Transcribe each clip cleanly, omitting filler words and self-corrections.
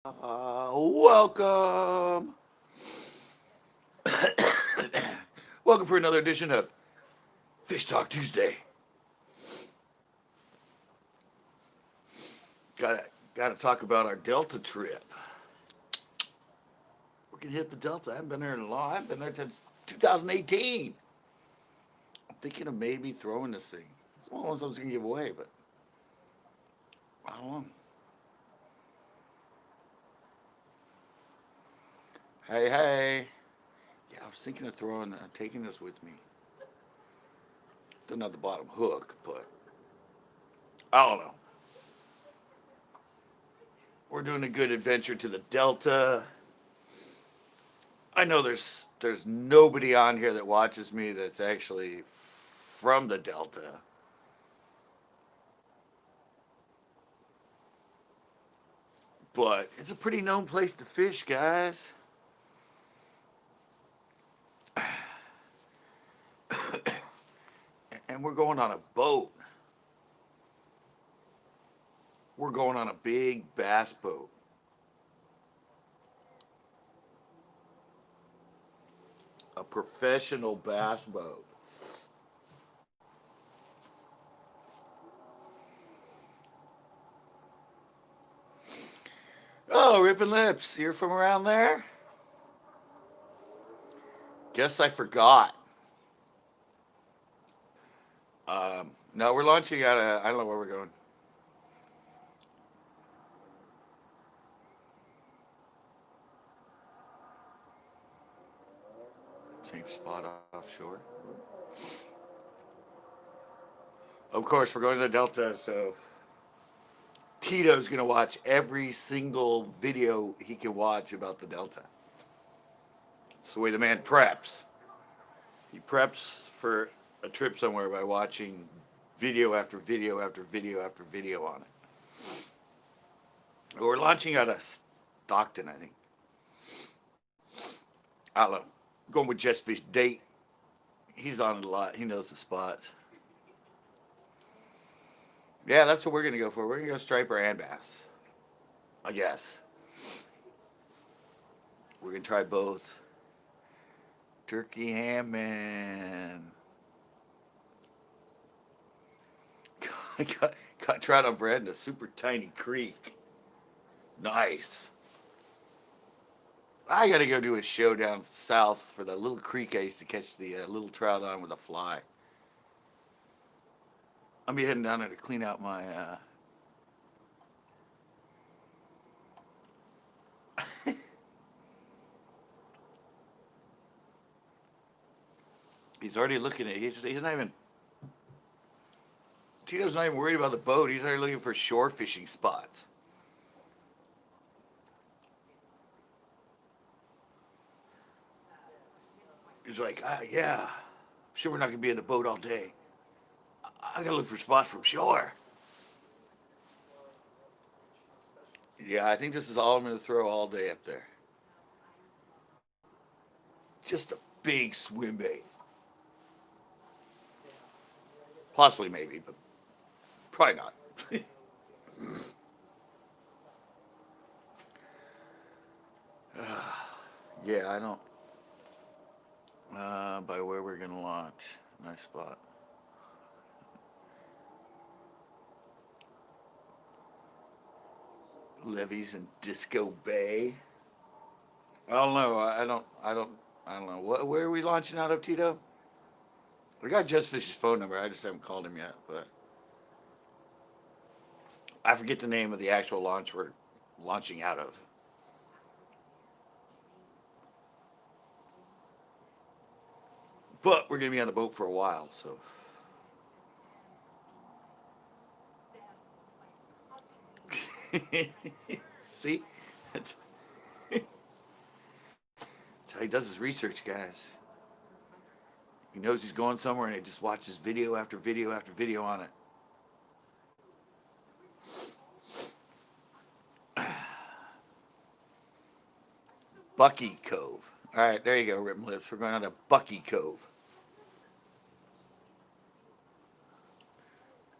Welcome. Welcome for another edition of Fish Talk Tuesday. Gotta talk about our Delta trip. We're gonna hit the Delta. I haven't been there in a long. I haven't been there since 2018. I'm thinking of maybe throwing this thing. It's one of those I was gonna give away, but I don't know. Hey, hey. Yeah, I was thinking of taking this with me. Doesn't have the bottom hook, but I don't know. We're doing a good adventure to the Delta. I know there's nobody on here that watches me that's actually from the Delta. But it's a pretty known place to fish, guys. And we're going on a boat. We're going on a big bass boat. A professional bass boat. Oh, Rippin' Lips, you're from around there? Guess I forgot. No, we're launching out of, I don't know where we're going. Same spot offshore. Of course, we're going to the Delta, so Tito's going to watch every single video he can watch about the Delta. It's the way the man preps. He preps for a trip somewhere by watching video after video after video after video on it. We're launching out of Stockton, I think. I don't know. Going with Just Fish Date. He's on it a lot. He knows the spots. Yeah, that's what we're going to go for. We're going to go striper and bass. I guess. We're going to try both. Turkey ham man. got trout on bread in a super tiny creek. Nice. I got to go do a show down south for the little creek I used to catch the little trout on with a fly. I'll be heading down there to clean out my. He's already looking at. He's not even. Tito's not even worried about the boat. He's already looking for shore fishing spots. He's like, yeah, I'm sure we're not gonna be in the boat all day. I gotta look for spots from shore. Yeah, I think this is all I'm gonna throw all day up there. Just a big swim bait. Possibly, maybe, but probably not. Yeah, I don't. By where we're gonna launch. Nice spot. Levees in Disco Bay. I don't know. I don't know. Where are we launching out of, Tito? We got Just Fish's phone number. I just haven't called him yet, but I forget the name of the actual launch we're launching out of. But we're gonna be on the boat for a while, so. See, that's, that's how he does his research, guys. He knows he's going somewhere, and he just watches video after video after video on it. Bucky Cove. All right, there you go, Rip Lips. We're going out to Bucky Cove.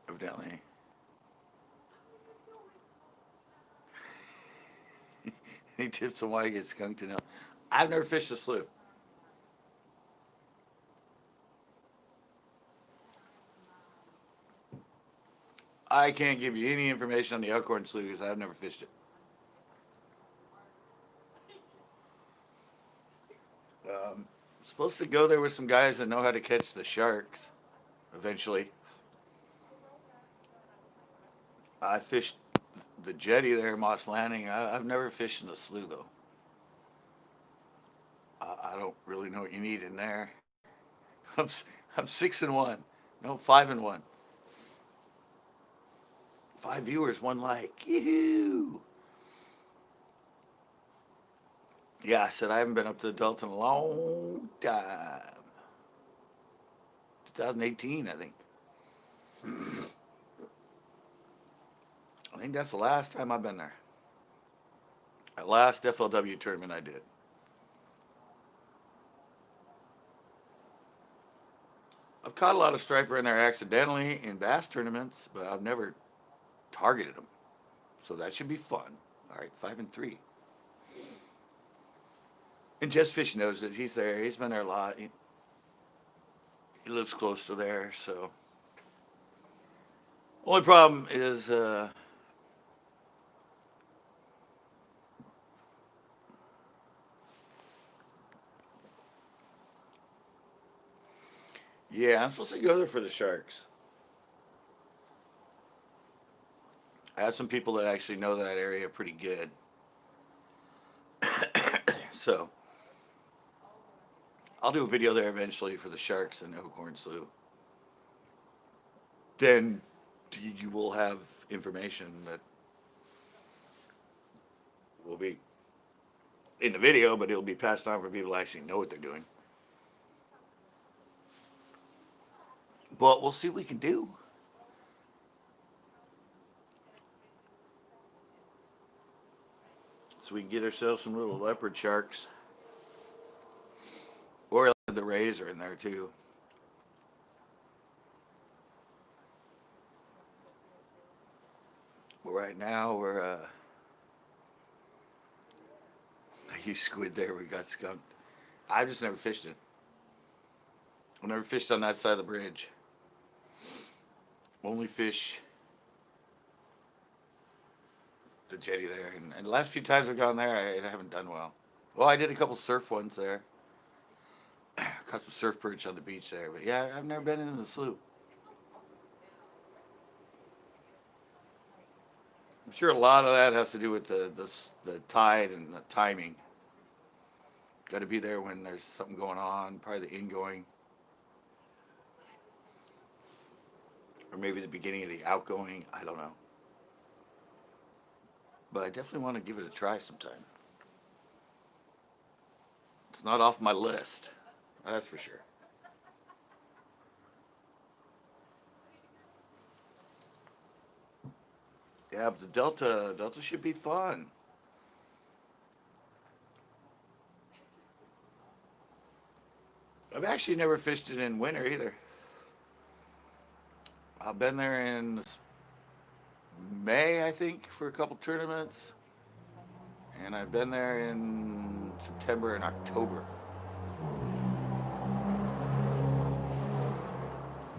Evidently. Any tips on why I get skunked in hell? I've never fished a slough. I can't give you any information on the Elkhorn Slough because I've never fished it. Supposed to go there with some guys that know how to catch the sharks. Eventually, I fished the jetty there, Moss Landing. I've never fished in the slough though. I don't really know what you need in there. I'm I'm 6-1, no 5-1. 5 viewers, 1 like. Yoo-hoo! Yeah, I said I haven't been up to the Delta in a long time. 2018, I think. I think that's the last time I've been there. That last FLW tournament I did. I've caught a lot of striper in there accidentally in bass tournaments, but I've never targeted them. So that should be fun. All right, 5-3. And Jess Fish knows it. He's there. He's been there a lot. He lives close to there, so. Only problem is yeah, I'm supposed to go there for the sharks. I have some people that actually know that area pretty good. So I'll do a video there eventually for the sharks and Elkhorn Slough. Then you will have information that will be in the video, but it'll be passed on for people to actually know what they're doing. But we'll see what we can do. So we can get ourselves some little leopard sharks. Or the rays are in there too. But right now we're I used squid there, we got skunked. I've just never fished it. I've never fished on that side of the bridge. Only fish the jetty there. And the last few times I've gone there, I haven't done well. Well, I did a couple surf ones there. Caught some surf perch on the beach there. But yeah, I've never been in the slough. I'm sure a lot of that has to do with the tide and the timing. Got to be there when there's something going on, probably the ingoing. Or maybe the beginning of the outgoing. I don't know. But I definitely want to give it a try sometime. It's not off my list. That's for sure. Yeah, but the Delta should be fun. I've actually never fished it in winter either. I've been there in May, I think, for a couple tournaments. And I've been there in September and October.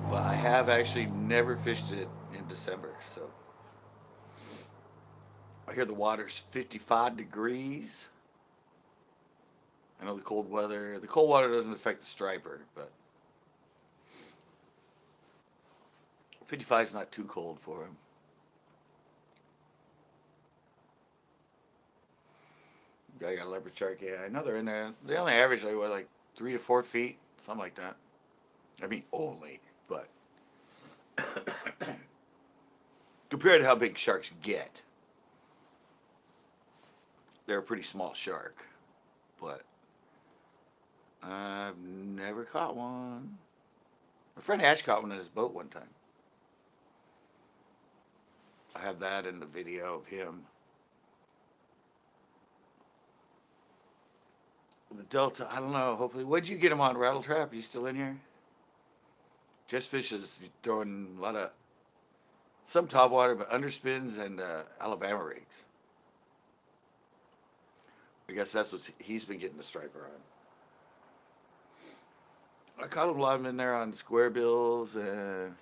But I have actually never fished it in December, so. I hear the water's 55 degrees. I know the cold water doesn't affect the striper, but 55 is not too cold for him. I got a leopard shark, yeah. I know they're in there. They only average like 3 to 4 feet, something like that. I mean, only, but compared to how big sharks get, they're a pretty small shark. But I've never caught one. My friend Ash caught one in his boat one time. I have that in the video of him. The Delta, I don't know. Hopefully, what'd you get him on? Rattle trap? You still in here? Just Fish is throwing a lot of some topwater, but underspins and Alabama rigs. I guess that's what he's been getting the striper on. I caught a lot of them in there on square bills and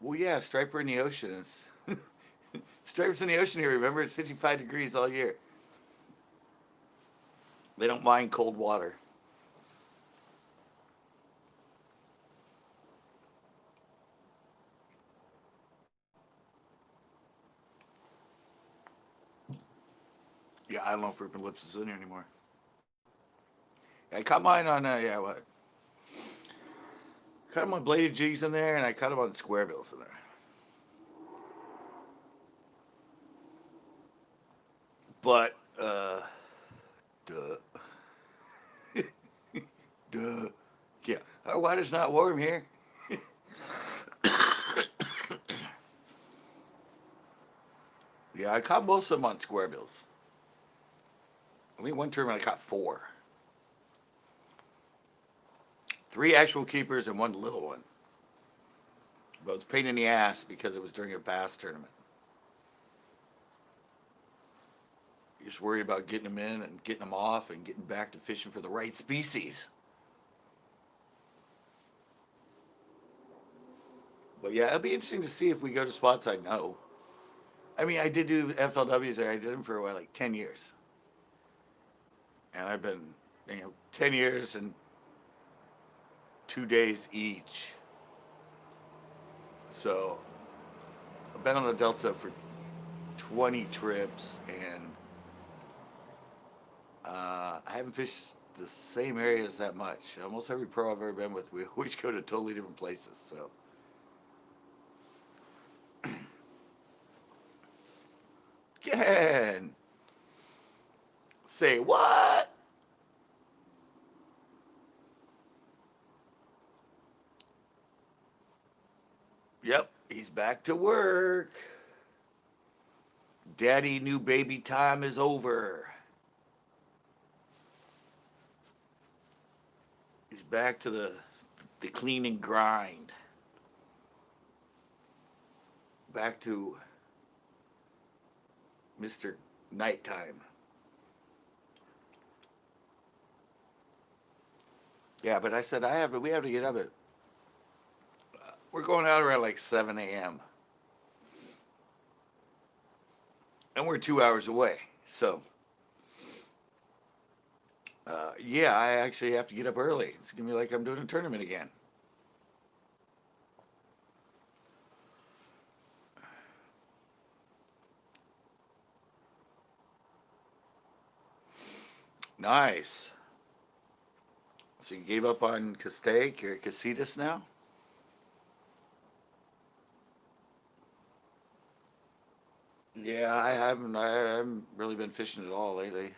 well, yeah, striper in the ocean is stripers in the ocean here. Remember, it's 55 degrees all year. They don't mind cold water. Yeah, I don't know if Rupert Lips is in here anymore. I caught mine on yeah, what? Cut them on bladed jigs in there, and I cut them on square bills in there. But duh, duh, yeah, our water's not warm here. Yeah, I caught most of them on square bills. I mean, one tournament I caught four. Three actual keepers and one little one. But it's a pain in the ass because it was during a bass tournament. You're just worried about getting them in and getting them off and getting back to fishing for the right species. But yeah, it'll be interesting to see if we go to spots I know. I mean, I did do FLWs there. I did them for like 10 years. And I've been, 10 years and 2 days each. So I've been on the Delta for 20 trips, and I haven't fished the same areas that much. Almost every pro I've ever been with, we always go to totally different places. So again, say what? Yep, he's back to work. Daddy new baby time is over. He's back to the clean and grind. Back to Mr. Nighttime. Yeah, but I said we have to get up at we're going out around like 7 a.m. And we're 2 hours away. So yeah, I actually have to get up early. It's gonna be like I'm doing a tournament again. Nice. So you gave up on Castaic? You're at Casitas now? Yeah, I haven't really been fishing at all lately.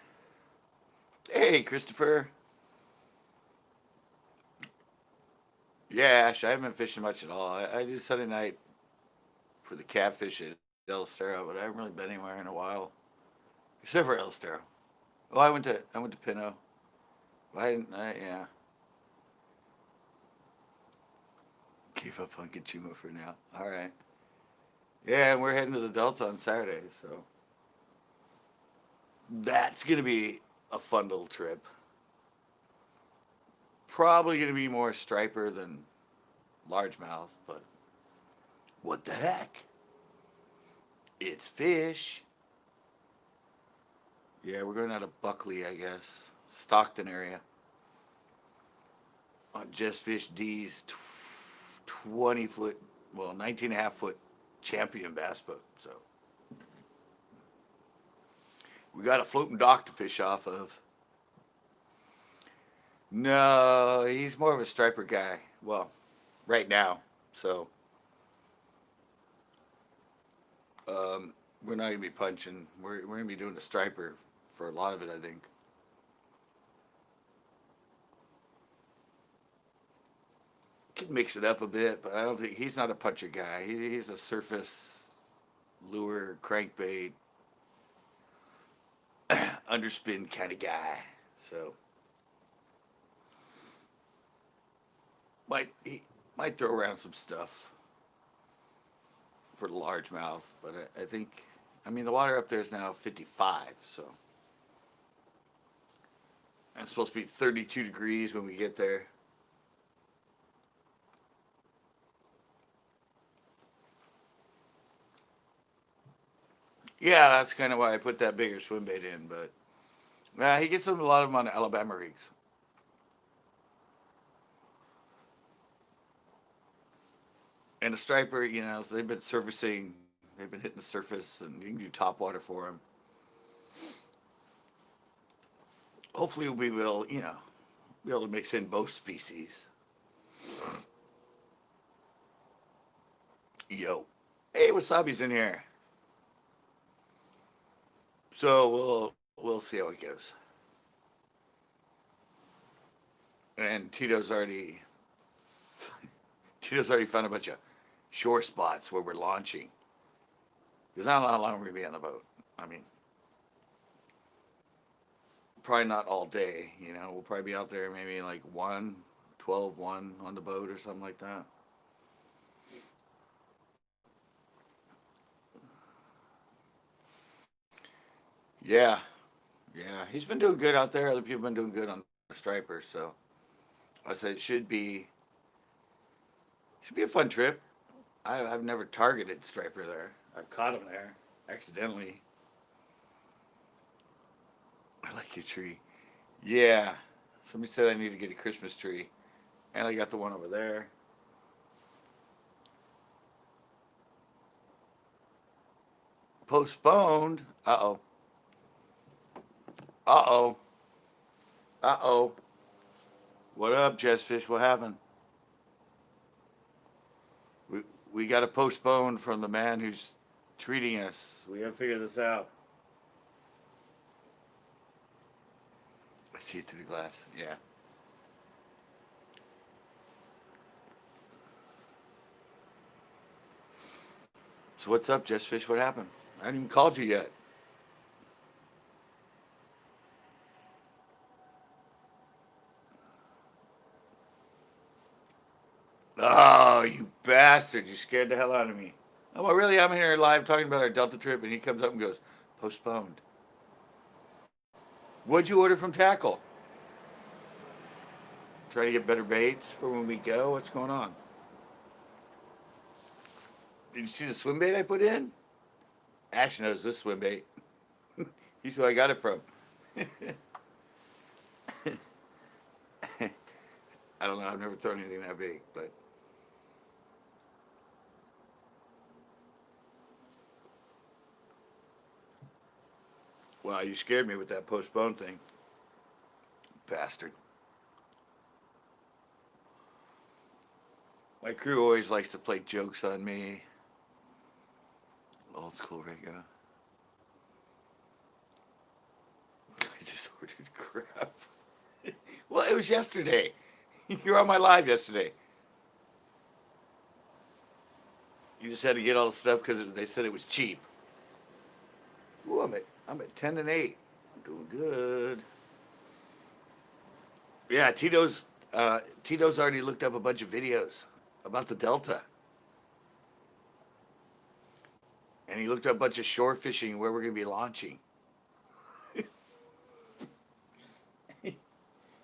Hey, Christopher. Yeah, Ash, I haven't been fishing much at all. I did Sunday night for the catfish at El Estero, but I haven't really been anywhere in a while. Except for El Estero. Oh, I went to Pino. I didn't yeah. Gave up on Kachuma for now. Alright. Yeah, and we're heading to the Delta on Saturday, so that's gonna be a fun little trip. Probably gonna be more striper than largemouth, but what the heck? It's fish. Yeah, we're going out of Buckley, I guess. Stockton area. On Just Fish D's 20 foot, well, 19 and a half foot champion bass boat. So we got a floating dock to fish off of. No, he's more of a striper guy. Well, right now. So we're not going to be punching. We're going to be doing the striper for a lot of it, I think. Could mix it up a bit, but I don't think he's not a puncher guy. He's a surface lure, crankbait, underspin kind of guy. So he might throw around some stuff for the largemouth, but I think, I mean, the water up there is now 55, so. And it's supposed to be 32 degrees when we get there. Yeah, that's kind of why I put that bigger swim bait in, but he gets a lot of them on the Alabama rigs. And the striper, you know, they've been surfacing, they've been hitting the surface, and you can do top water for them. Hopefully we will, you know, be able to mix in both species. Yo. Hey, Wasabi's in here. So we'll see how it goes. And Tito's already found a bunch of shore spots where we're launching. Because I don't know how long we're gonna be on the boat. I mean, probably not all day, you know. We'll probably be out there maybe like 1 on the boat or something like that. Yeah, yeah. He's been doing good out there. Other people have been doing good on the striper, so I said it should be a fun trip. I've never targeted striper there. I've caught him there accidentally. I like your tree. Yeah. Somebody said I need to get a Christmas tree. And I got the one over there. Postponed. Uh-oh. Uh-oh. Uh-oh. What up, Jessfish? What happened? We got to postpone from the man who's treating us. We got to figure this out. I see it through the glass. Yeah. So what's up, Jessfish? What happened? I haven't even called you yet. Oh, you bastard. You scared the hell out of me. Oh, well, really, I'm here live talking about our Delta trip, and he comes up and goes, postponed. What'd you order from Tackle? Trying to get better baits for when we go? What's going on? Did you see the swim bait I put in? Ash knows this swim bait. He's who I got it from. I don't know. I've never thrown anything that big, but wow, you scared me with that postpone thing, bastard. My crew always likes to play jokes on me. Old school Rico. I just ordered crap. Well, it was yesterday. You were on my live yesterday. You just had to get all the stuff because they said it was cheap. Ooh, I'm at 10 and 8. I'm doing good. Yeah, Tito's already looked up a bunch of videos about the Delta. And he looked up a bunch of shore fishing where we're going to be launching.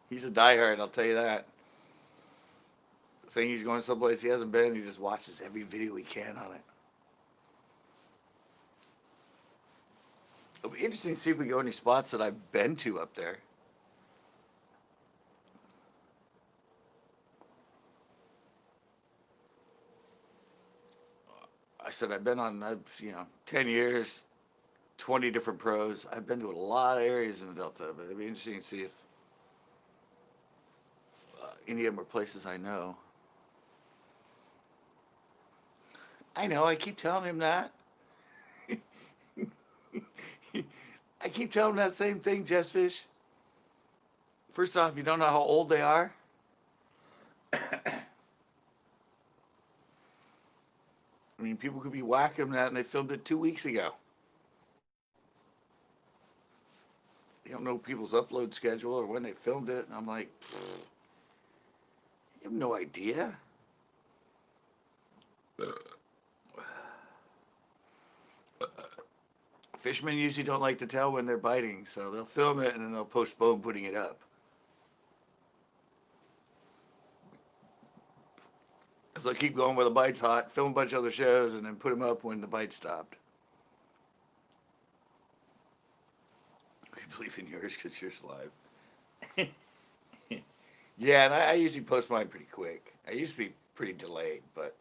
He's a diehard, I'll tell you that. Saying he's going someplace he hasn't been, he just watches every video he can on it. It'll be interesting to see if we go any spots that I've been to up there. I said I've been on, 10 years, 20 different pros. I've been to a lot of areas in the Delta, but it'd be interesting to see if any of them are places I know. I know, I keep telling him that. I keep telling him that same thing, Jessfish. First off, you don't know how old they are. I mean, people could be whacking that and they filmed it 2 weeks ago. You don't know people's upload schedule or when they filmed it. And I'm like, you have no idea. Fishermen usually don't like to tell when they're biting, so they'll film it and then they'll postpone putting it up. So I keep going where the bite's hot, film a bunch of other shows, and then put them up when the bite stopped. I believe in yours because yours live. Yeah, and I usually post mine pretty quick. I used to be pretty delayed, but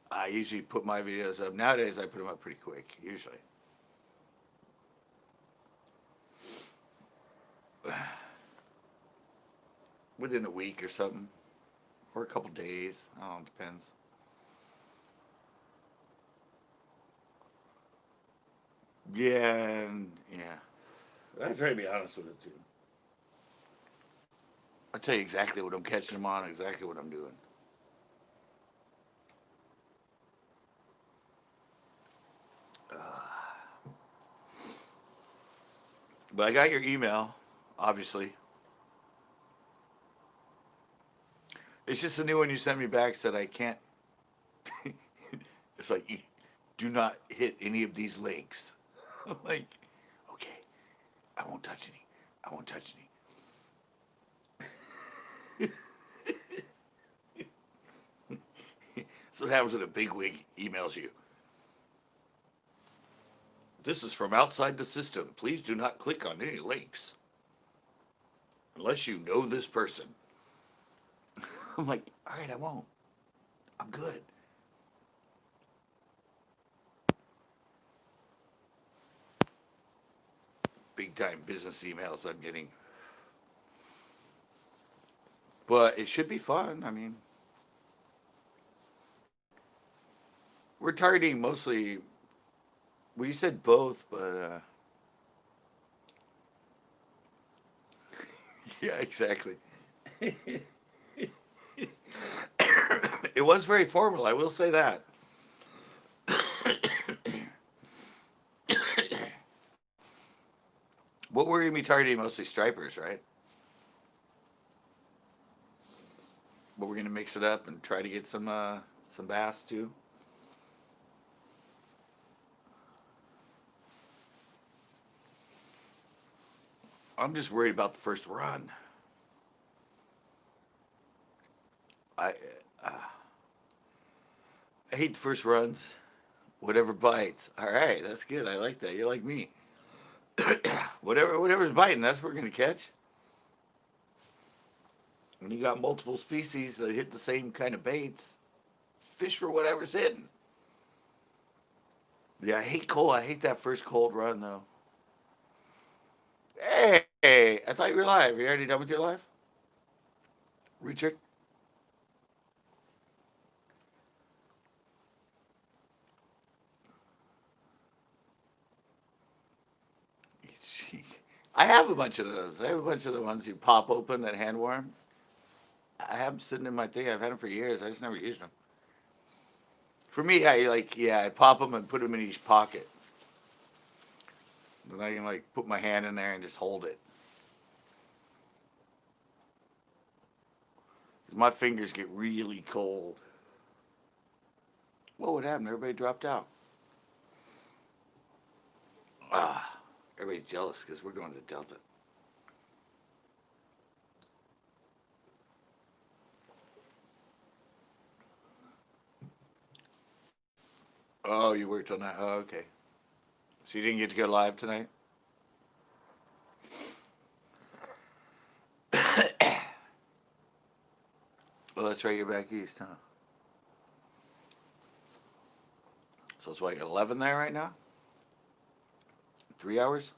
I usually put my videos up. Nowadays, I put them up pretty quick, usually. Within a week or something. Or a couple days. I don't know, it depends. Yeah, and yeah. I try to be honest with it, too. I tell you exactly what I'm catching them on, exactly what I'm doing. But I got your email, obviously. It's just a new one you sent me back said I can't. It's like, you do not hit any of these links. I'm like, okay, I won't touch any. I won't touch any. That's what happens when a bigwig emails you. This is from outside the system. Please do not click on any links unless you know this person. I'm like, all right, I won't. I'm good. Big time business emails I'm getting. But it should be fun. I mean, we're targeting mostly. Well, you said both, but yeah, exactly. It was very formal, I will say that. What we're going to be targeting mostly stripers, right? But we're going to mix it up and try to get some bass too. I'm just worried about the first run. I uh, I hate the first runs. Whatever bites. All right, that's good. I like that. You're like me. Whatever's biting, that's what we're gonna catch. When you got multiple species that hit the same kind of baits, fish for whatever's hitting. Yeah, I hate cold. I hate that first cold run though. Hey, I thought you were live. Are you already done with your live, Richard? I have a bunch of those. I have a bunch of the ones you pop open that hand warm. I have them sitting in my thing. I've had them for years. I just never used them. For me, I pop them and put them in each pocket. Then I can like put my hand in there and just hold it. My fingers get really cold. What happened? Everybody dropped out. Ah, everybody's jealous because we're going to the Delta. Oh, you worked on that. Oh, okay. So you didn't get to go live tonight? Well, that's right. You're back east, huh? So it's like 11 there right now? 3 hours?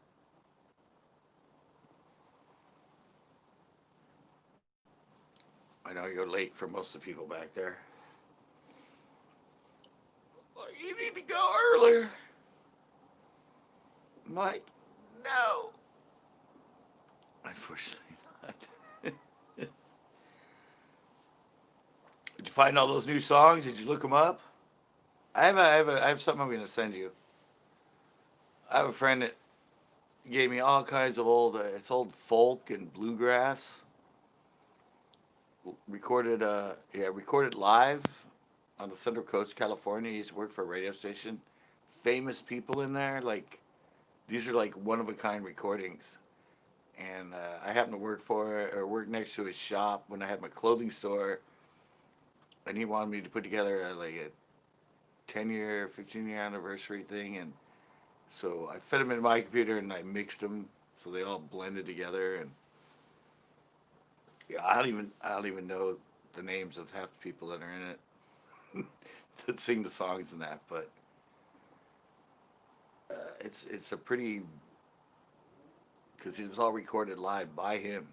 I know you're late for most of the people back there. Well, you need to go earlier. I'm like, no. Unfortunately not. Did you find all those new songs? Did you look them up? I have something I'm going to send you. I have a friend that gave me all kinds of it's old folk and bluegrass. Recorded live on the Central Coast of California. He used to work for a radio station. Famous people in there. Like, these are like one of a kind recordings. And I happened to work next to his shop when I had my clothing store. And he wanted me to put together like a 10-year, 15-year anniversary thing. And so I fed them into my computer and I mixed them so they all blended together. And yeah, I don't even know the names of half the people that are in it that sing the songs and that, but it's a pretty, because it was all recorded live by him.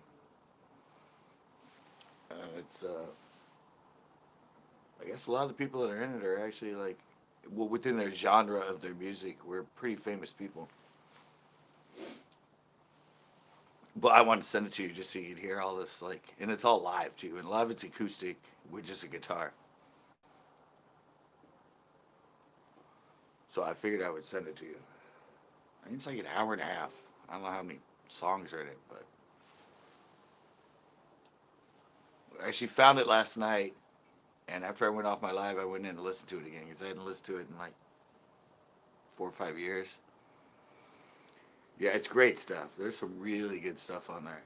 It's I guess a lot of the people that are in it are actually like, well, within their genre of their music, we're pretty famous people. But I wanted to send it to you just so you could hear all this, like, and it's all live too, and a lot of it's acoustic with just a guitar. So I figured I would send it to you. I think it's like an hour and a half. I don't know how many songs are in it, but I actually found it last night, and after I went off my live, I went in and listened to it again because I hadn't listened to it in like 4 or 5 years. Yeah, it's great stuff. There's some really good stuff on there.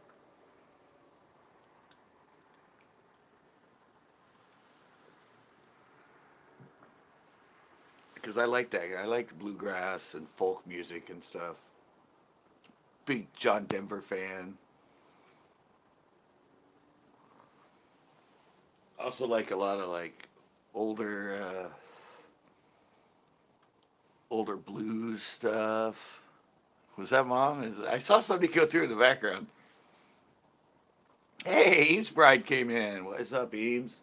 Because I like that. I like bluegrass and folk music and stuff. Big John Denver fan. Also like a lot of like older older blues stuff. Was that mom? I saw somebody go through in the background. Hey, Eames Bride came in. What's up, Eames?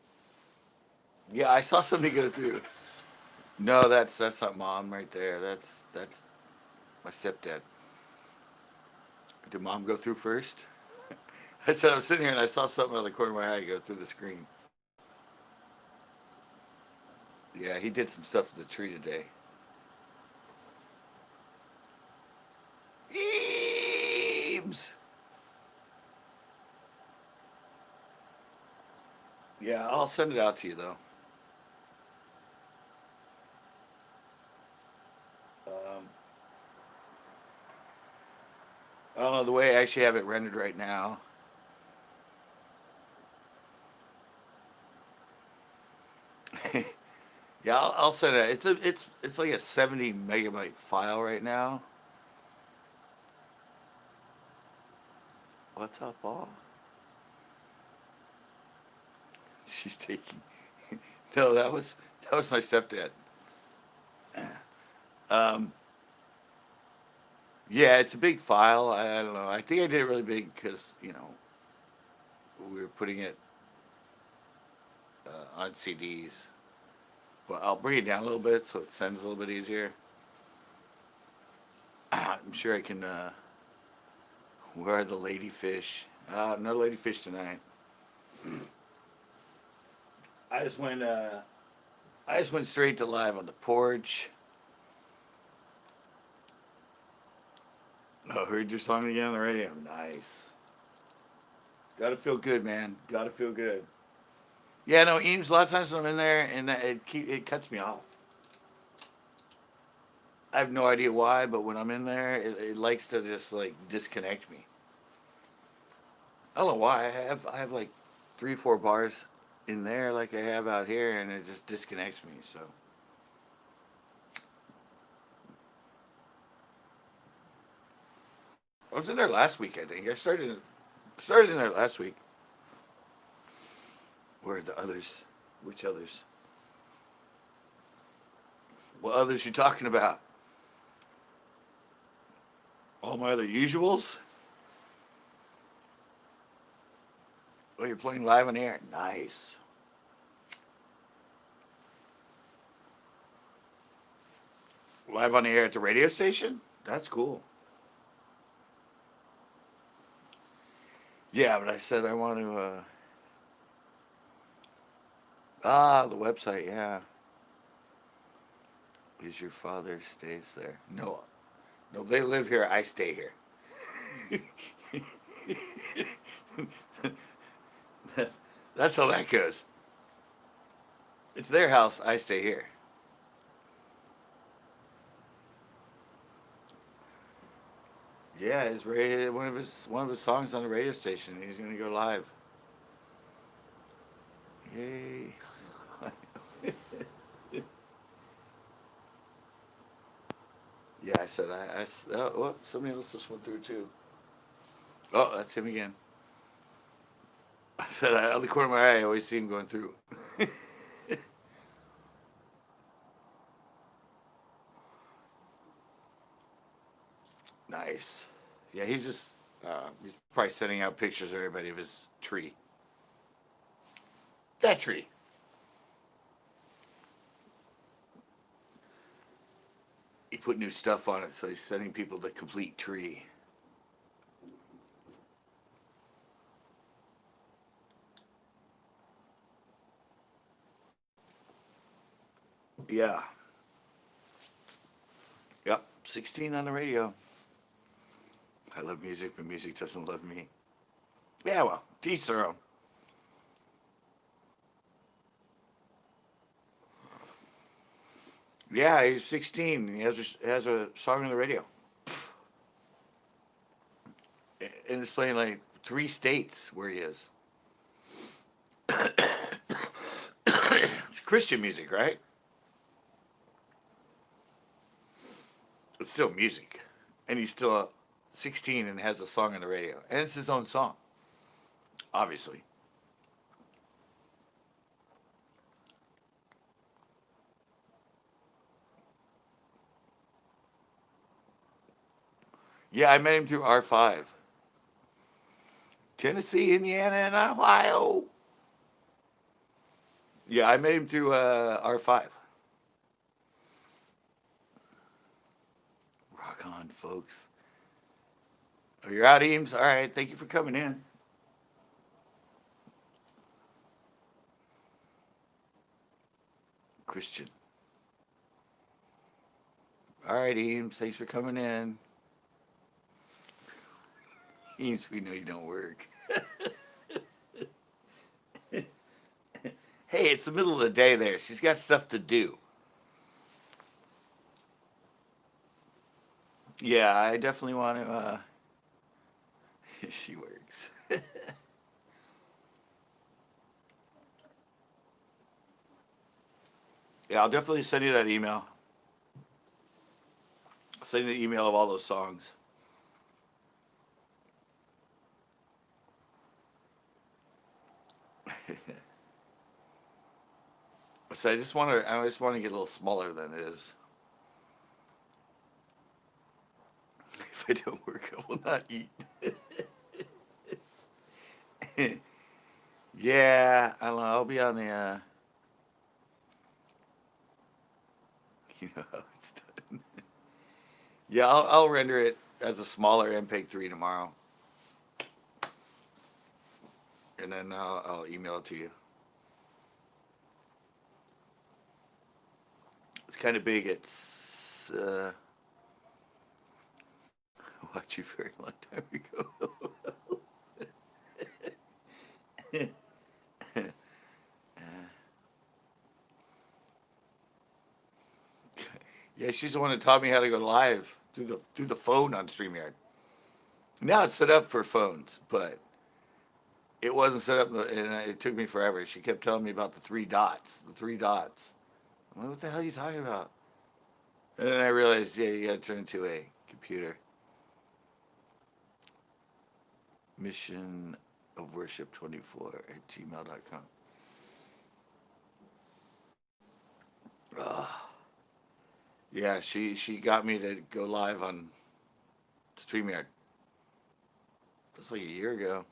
Yeah, I saw somebody go through. No, that's not mom right there. That's my stepdad. Did mom go through first? I said I was sitting here and I saw something out of the corner of my eye go through the screen. Yeah, he did some stuff to the tree today. Eames! Yeah, I'll send it out to you though. Um, I don't know the way I actually have it rendered right now. Yeah, I'll send it. It's like a 70 megabyte file right now. What's up, Paul? She's taking. No, that was my stepdad. Um, yeah, it's a big file. I don't know. I think I did it really big because we were putting it on CDs. But I'll bring it down a little bit so it sends a little bit easier. I'm sure I can. Where are the ladyfish? No ladyfish tonight. I just went. I just went straight to live on the porch. Oh, heard your song again on the radio. Nice. Gotta feel good, man. Gotta feel good. Yeah, no, Eames. A lot of times when I'm in there, and it cuts me off. I have no idea why, but when I'm in there, it likes to just like disconnect me. I don't know why. I have like 3 or 4 bars in there like I have out here, and it just disconnects me. So I was in there last week. I think I started in there last week. Where are the others? Which others? What others you talking about? All my other usuals? Oh, you're playing live on air. Nice. Live on the air at the radio station? That's cool. Yeah, but I said I want to. The website. Yeah. Is your father stays there? No, no. They live here. I stay here. That's how that goes. It's their house. I stay here. Yeah, one of his songs on the radio station. He's gonna go live. Yay! Yeah, I said oh, well, somebody else just went through too. Oh, that's him again. I said out of the corner of my eye, I always see him going through. Nice. Yeah, he's probably sending out pictures of everybody of his tree. That tree. He put new stuff on it, so he's sending people the complete tree. Yeah. Yep. 16 on the radio. I love music, but music doesn't love me. Yeah, well, to each their own. Yeah, he's 16. He has a song on the radio, and it's playing like 3 states where he is. It's Christian music, right? It's still music, and he's still 16 and has a song on the radio, and it's his own song, obviously. Yeah, I met him through R5. Tennessee, Indiana, and Ohio. Yeah, I met him through R5. Rock on, folks. Oh, you're out, Eames? All right, thank you for coming in. Christian. All right, Eames, thanks for coming in. Eames, we know you don't work. Hey, it's the middle of the day there. She's got stuff to do. Yeah, I definitely want to. She works. Yeah, I'll definitely send you that email. I'll send you the email of all those songs. So I just want to get a little smaller than it is. If I don't work, I will not eat. Yeah, I don't know. I'll be on the. You know how it's done. Yeah, I'll render it as a smaller MPEG 3 tomorrow, and then I'll email it to you. It's kind of big. It's watch you very long time ago. Yeah, she's the one that taught me how to go live through the phone on StreamYard. Now it's set up for phones, but it wasn't set up, and it took me forever. She kept telling me about the 3 dots. The 3 dots. I'm like, what the hell are you talking about? And then I realized, yeah, you got to turn to a computer. Mission of Worship 24 at gmail.com. Yeah, she got me to go live on StreamYard. That's like a year ago.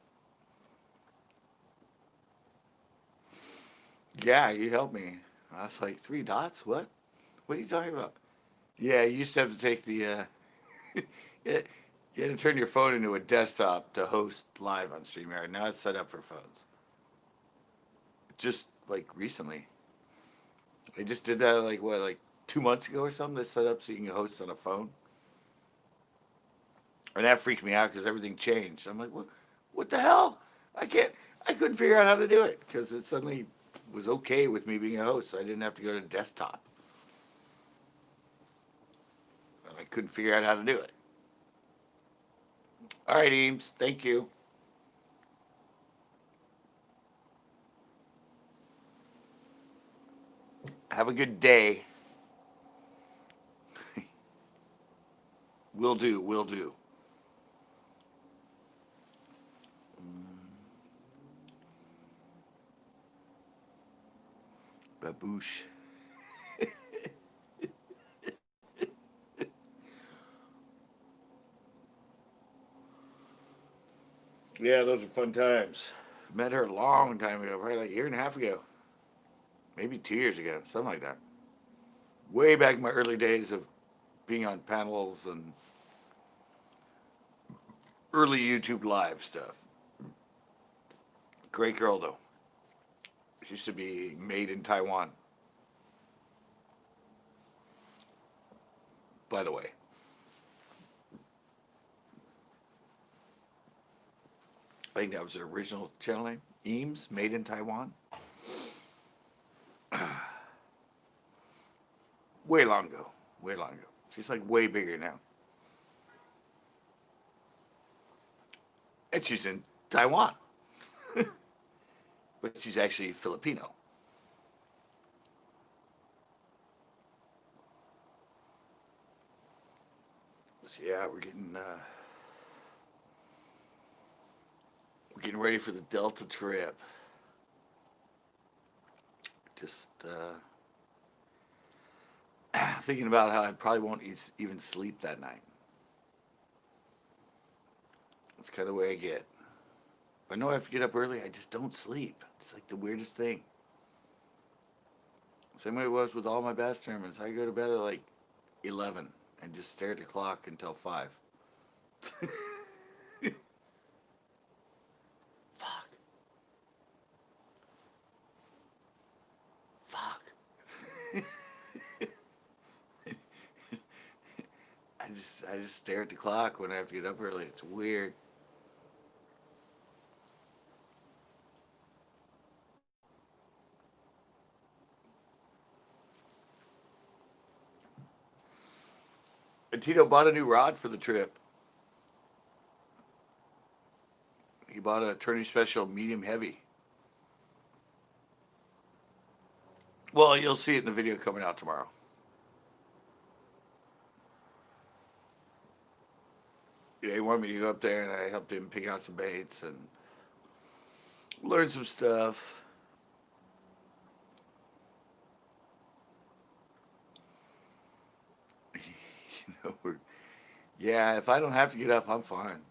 Yeah, you helped me. I was like, 3 dots? What? What are you talking about? Yeah, you used to have to take the. You had to turn your phone into a desktop to host live on StreamYard. Now it's set up for phones. Just like recently. They just did that like what, like 2 months ago or something? They set up so you can host on a phone. And that freaked me out because everything changed. I'm like, what the hell? I couldn't figure out how to do it because it suddenly was okay with me being a host. I didn't have to go to desktop. And I couldn't figure out how to do it. All right, Eames, thank you. Have a good day. Will do, will do. Baboosh. Yeah, those are fun times. Met her a long time ago, probably like a year and a half ago. Maybe 2 years ago, something like that. Way back in my early days of being on panels and early YouTube live stuff. Great girl, though. She used to be made in Taiwan, by the way. I think that was her original channel name. Eames, made in Taiwan. Way long ago. Way long ago. She's like way bigger now. And she's in Taiwan. But she's actually Filipino. So yeah, we're getting ready for the Delta trip. Just thinking about how I probably won't even sleep that night. That's kind of the way I get. I know I have to get up early, I just don't sleep. It's like the weirdest thing. Same way it was with all my bass tournaments. I go to bed at like 11 and just stare at the clock until 5. Fuck. Fuck. I just stare at the clock when I have to get up early. It's weird. And Tito bought a new rod for the trip. He bought a Tourney Special medium heavy. Well, you'll see it in the video coming out tomorrow. Yeah, he wanted me to go up there, and I helped him pick out some baits and learn some stuff. Yeah, if I don't have to get up, I'm fine.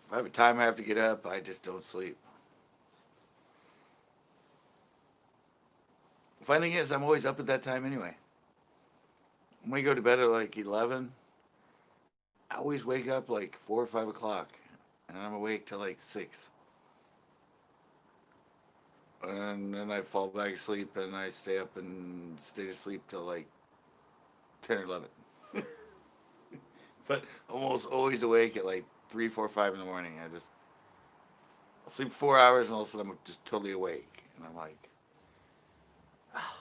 If I have a time I have to get up, I just don't sleep. The funny thing is, I'm always up at that time anyway. When we go to bed at like 11, I always wake up like 4 or 5 o'clock, and I'm awake till like 6. And then I fall back asleep, and I stay up and stay asleep till like 10 or 11. But almost always awake at like 3, 4, 5 in the morning. I'll sleep 4 hours, and all of a sudden I'm just totally awake. And I'm like, oh,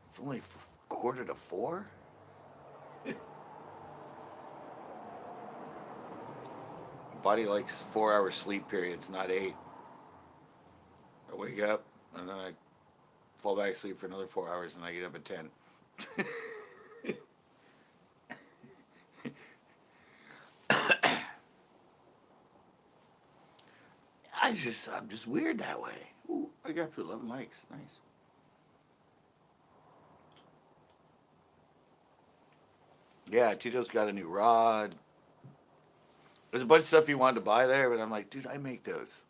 it's only quarter to 4? Body likes 4-hour sleep periods, not 8. I wake up, and then I fall back asleep for another 4 hours, and I get up at 10. I'm just weird that way. Ooh, I got up to 11 likes. Nice. Yeah, Tito's got a new rod. There's a bunch of stuff he wanted to buy there, but I'm like, dude, I make those.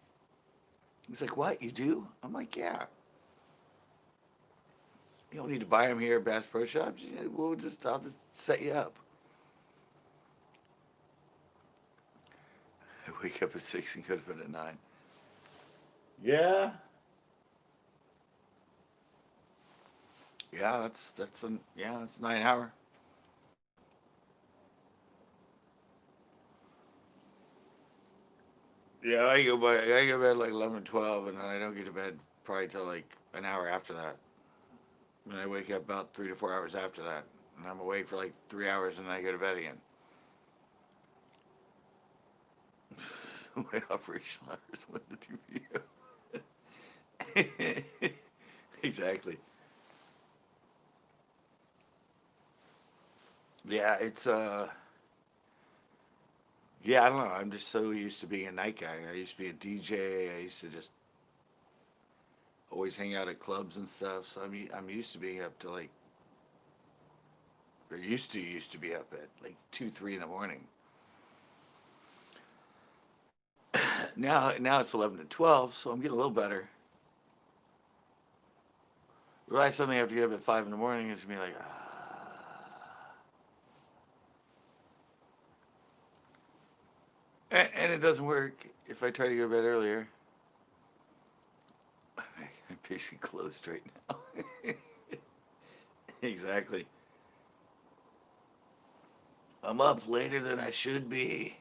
He's like, what, you do? I'm like, yeah. You don't need to buy them here at Bass Pro Shops. I'll just set you up. I wake up at 6 and go to bed at 9. Yeah. Yeah, that's 9 hour. Yeah, I go to bed like 11 or 12, and then I don't get to bed probably till like an hour after that. And I wake up about 3 to 4 hours after that. And I'm awake for like 3 hours, and then I go to bed again. My operational hours when the TV. Exactly. Yeah, yeah, I don't know. I'm just so used to being a night guy. I used to be a DJ. I used to just always hang out at clubs and stuff. So I'm used to being up to like, or used to be up at like 2, 3 in the morning. Now it's 11 to 12, so I'm getting a little better. But I suddenly have to get up at 5 in the morning. It's gonna be like, and it doesn't work if I try to go to bed earlier. I'm basically closed right now. Exactly. I'm up later than I should be.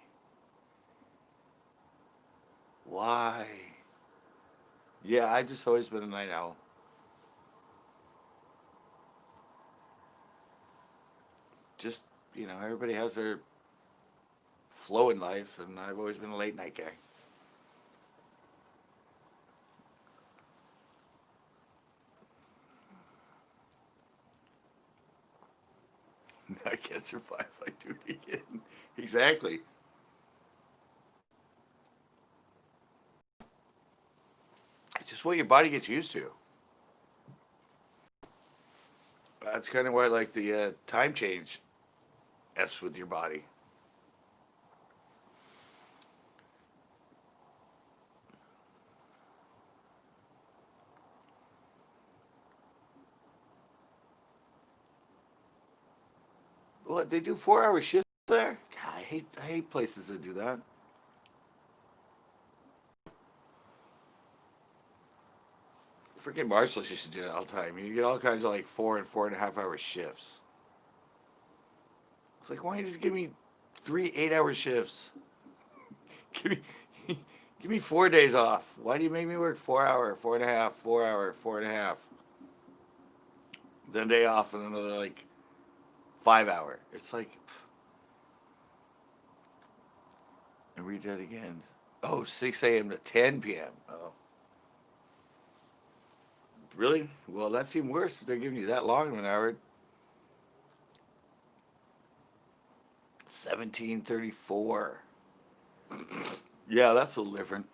Why? Yeah, I've just always been a night owl. Just, everybody has their flow in life, and I've always been a late night guy. I can't survive if I do it again. Exactly. It's just what your body gets used to. That's kind of why, like, the time change f's with your body. What, they do 4 hour shifts there? God, I hate places that do that. Freaking marshals used to do it all the time. You get all kinds of like 4 and 4.5 hour shifts. It's like, why don't you just give me 3 8 hour shifts? Give me, give me 4 days off. Why do you make me work 4 hour, 4.5, 4 hour, 4.5? Then day off and another like 5 hour. It's like, and read that again. Oh, 6 a.m. to 10 p.m. Oh, really? Well, that's even worse if they're giving you that long of an hour. 1734. Yeah, that's a little different.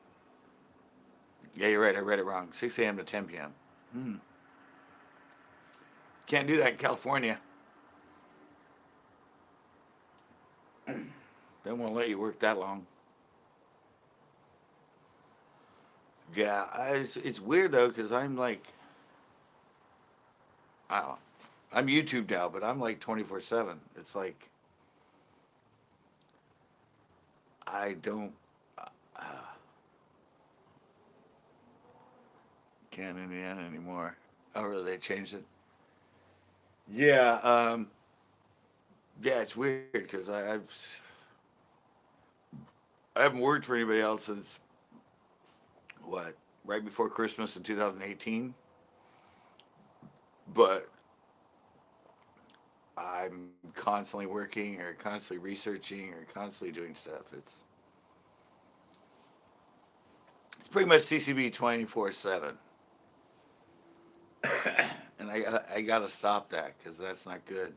Yeah, you're right. I read it wrong. 6 a.m. to 10 p.m. Hmm. Can't do that in California. They won't let you work that long. Yeah, it's weird though because I'm like, I don't know. I'm YouTube now, but I'm like 24/7. It's like I don't can't Indiana anymore. Oh, really? They changed it? Yeah. Yeah, it's weird because I haven't worked for anybody else since what, right before Christmas in 2018. But I'm constantly working or constantly researching or constantly doing stuff. It's pretty much CCB 24/7, and I gotta stop that because that's not good.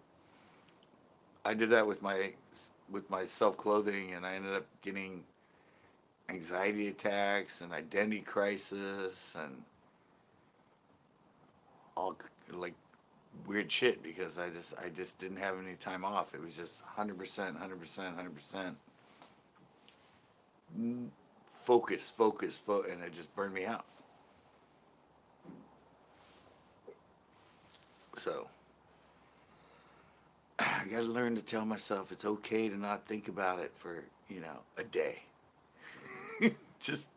I did that with my self clothing, and I ended up getting anxiety attacks and identity crisis and all like weird shit because I just didn't have any time off. It was just 100%, 100%, 100% focus, focus, and it just burned me out. So I got to learn to tell myself it's okay to not think about it for a day. Just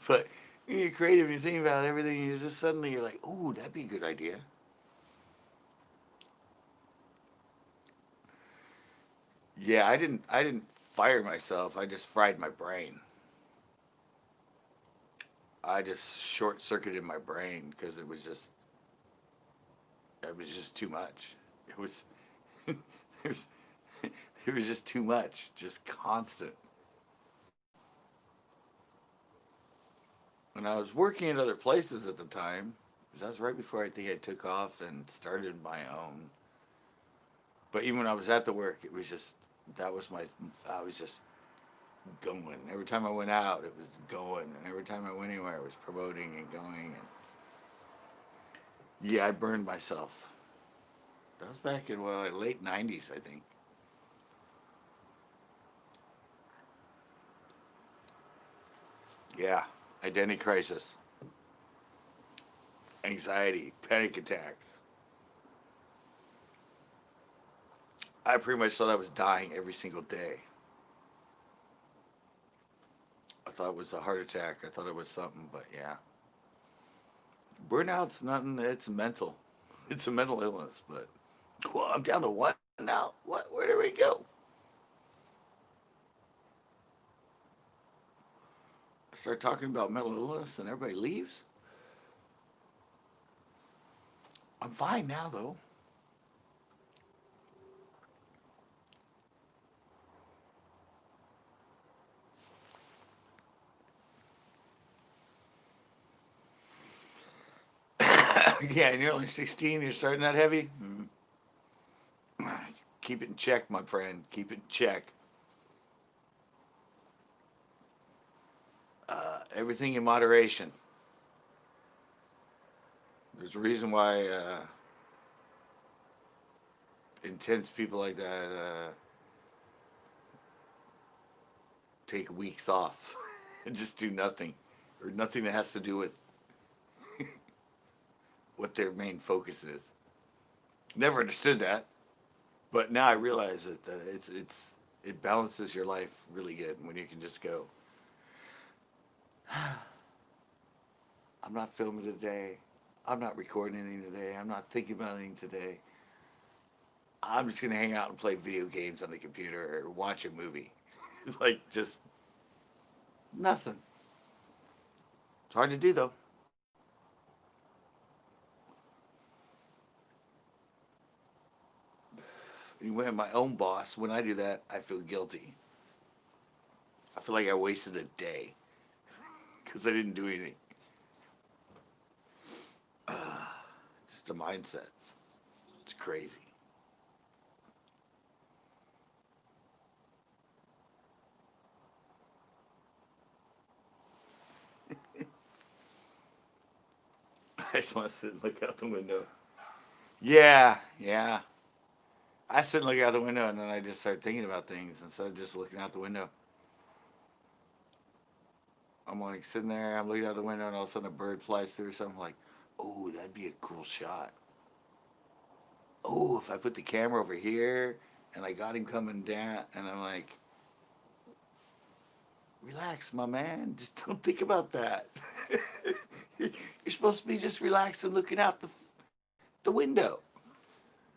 but when you're creative and you think about everything, you just suddenly you're like, "Ooh, that'd be a good idea." Yeah, I didn't fire myself. I just fried my brain. I just short circuited my brain because it was just too much. It was it was it was just too much, just constant. And I was working at other places at the time. Because that was right before I think I took off and started my own. But even when I was at the work, it was just that was my. I was just going. Every time I went out, it was going, and every time I went anywhere, it was promoting and going. And yeah, I burned myself. That was back in late '90s, I think. Yeah, identity crisis, anxiety, panic attacks. I pretty much thought I was dying every single day. I thought it was a heart attack. I thought it was something, but yeah. Burnout's nothing. It's mental. It's a mental illness, but well, I'm down to one now. What? Where do we go? I start talking about mental illness and everybody leaves. I'm fine now, though. Yeah, and you're only 16. You're starting that heavy. Keep it in check, my friend. Keep it in check. Everything in moderation. There's a reason why intense people like that take weeks off and just do nothing, or nothing that has to do with what their main focus is. Never understood that, but now I realize that it balances your life really good when you can just go. I'm not filming today. I'm not recording anything today. I'm not thinking about anything today. I'm just gonna hang out and play video games on the computer or watch a movie. It's like just nothing. It's hard to do though. When I'm my own boss, when I do that, I feel guilty. I feel like I wasted a day because I didn't do anything. Just a mindset. It's crazy. I just want to sit and look out the window. Yeah, yeah. I sit and look out the window and then I just start thinking about things instead of just looking out the window. I'm like sitting there, I'm looking out the window, and all of a sudden a bird flies through or something. I'm like, oh, that'd be a cool shot. Oh, if I put the camera over here and I got him coming down, and I'm like, relax, my man. Just don't think about that. You're supposed to be just relaxed and looking out the window.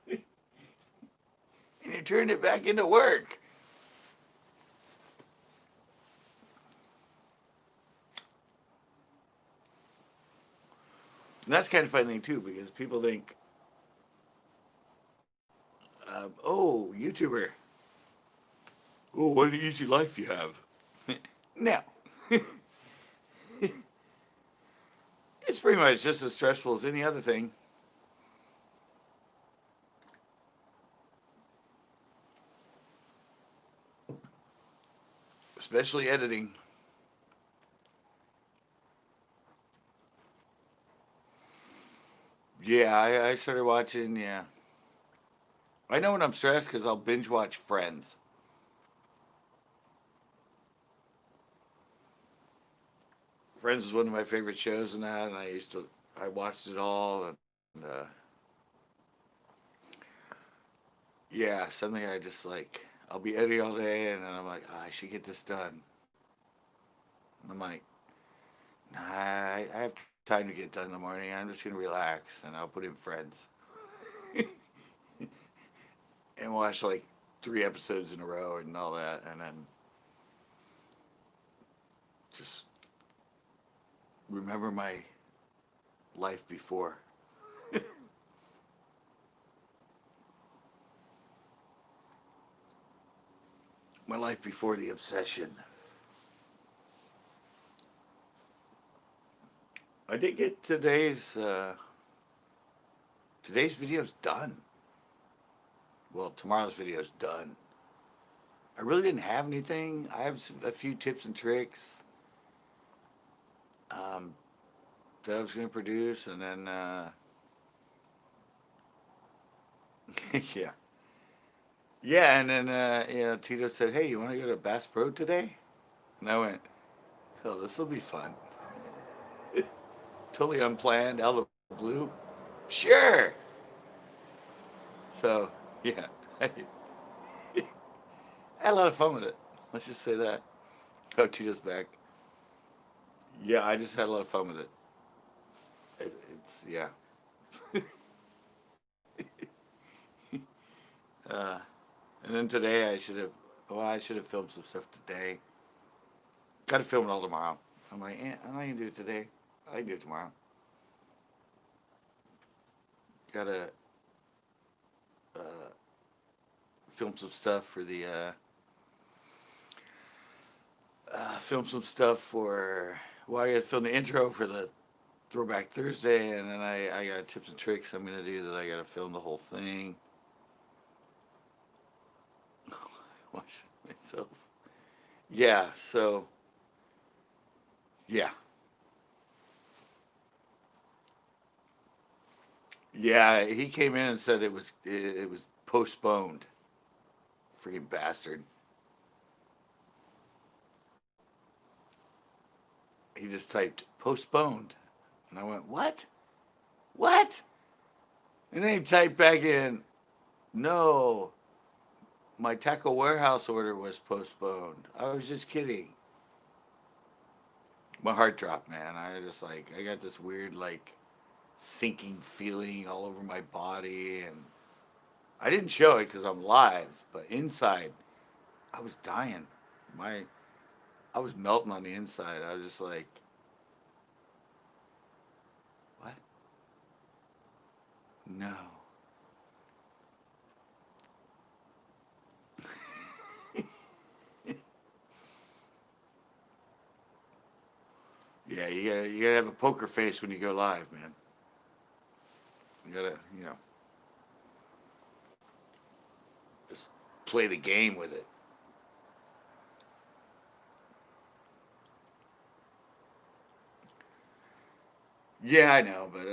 And you're turning it back into work. And that's kind of funny thing too, because people think, oh, YouTuber. Oh, what an easy life you have. No. It's pretty much just as stressful as any other thing. Especially editing. Yeah, I started watching, yeah. I know when I'm stressed because I'll binge watch Friends. Friends is one of my favorite shows and that, and I watched it all, and yeah, suddenly I just like, I'll be editing all day, and then I'm like, I should get this done. And I'm like, nah, I have time to get done in the morning. I'm just gonna relax, and I'll put in Friends and watch like 3 episodes in a row and all that, and then just remember my life before. My life before the obsession. I did get today's video's done. Well, tomorrow's video's done. I really didn't have anything. I have a few tips and tricks that I was going to produce, and then yeah, yeah, and then Tito said, "Hey, you want to go to Bass Pro today?" And I went, "Oh, this will be fun." Totally unplanned, out of the blue. Sure. So yeah, I had a lot of fun with it. Let's just say that. Oh, Tito's back. Yeah, I just had a lot of fun with it. It's yeah. Uh, and then today I should have filmed some stuff today. Got to film it all tomorrow. I'm like, I'm not gonna do it today. I can do it tomorrow. Gotta uh, film some stuff for the film some stuff for. Well, I gotta film the intro for the Throwback Thursday, and then I got tips and tricks I'm gonna do that I gotta film the whole thing. Watch myself. Yeah. So. Yeah. Yeah. He came in and said it was postponed. Freaking bastard. He just typed postponed, and I went, what? What? And then he typed back in, no, my tackle warehouse order was postponed. I was just kidding. My heart dropped, man. I just like, I got this weird, like, sinking feeling all over my body. And I didn't show it because I'm live, but inside, I was dying. I was melting on the inside. I was just like, what? No. Yeah, you gotta have a poker face when you go live, man. You gotta, just play the game with it. Yeah, I know, but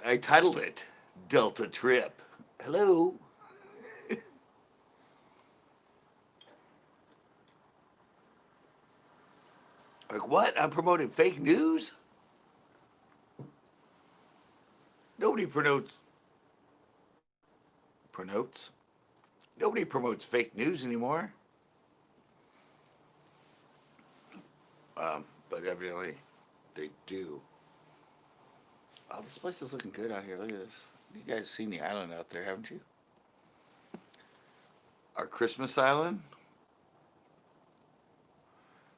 I titled it Delta Trip. Hello. Like what? I'm promoting fake news? Nobody promotes. Nobody promotes fake news anymore. But evidently they do. Oh, this place is looking good out here. Look at this. You guys seen the island out there, haven't you? Our Christmas island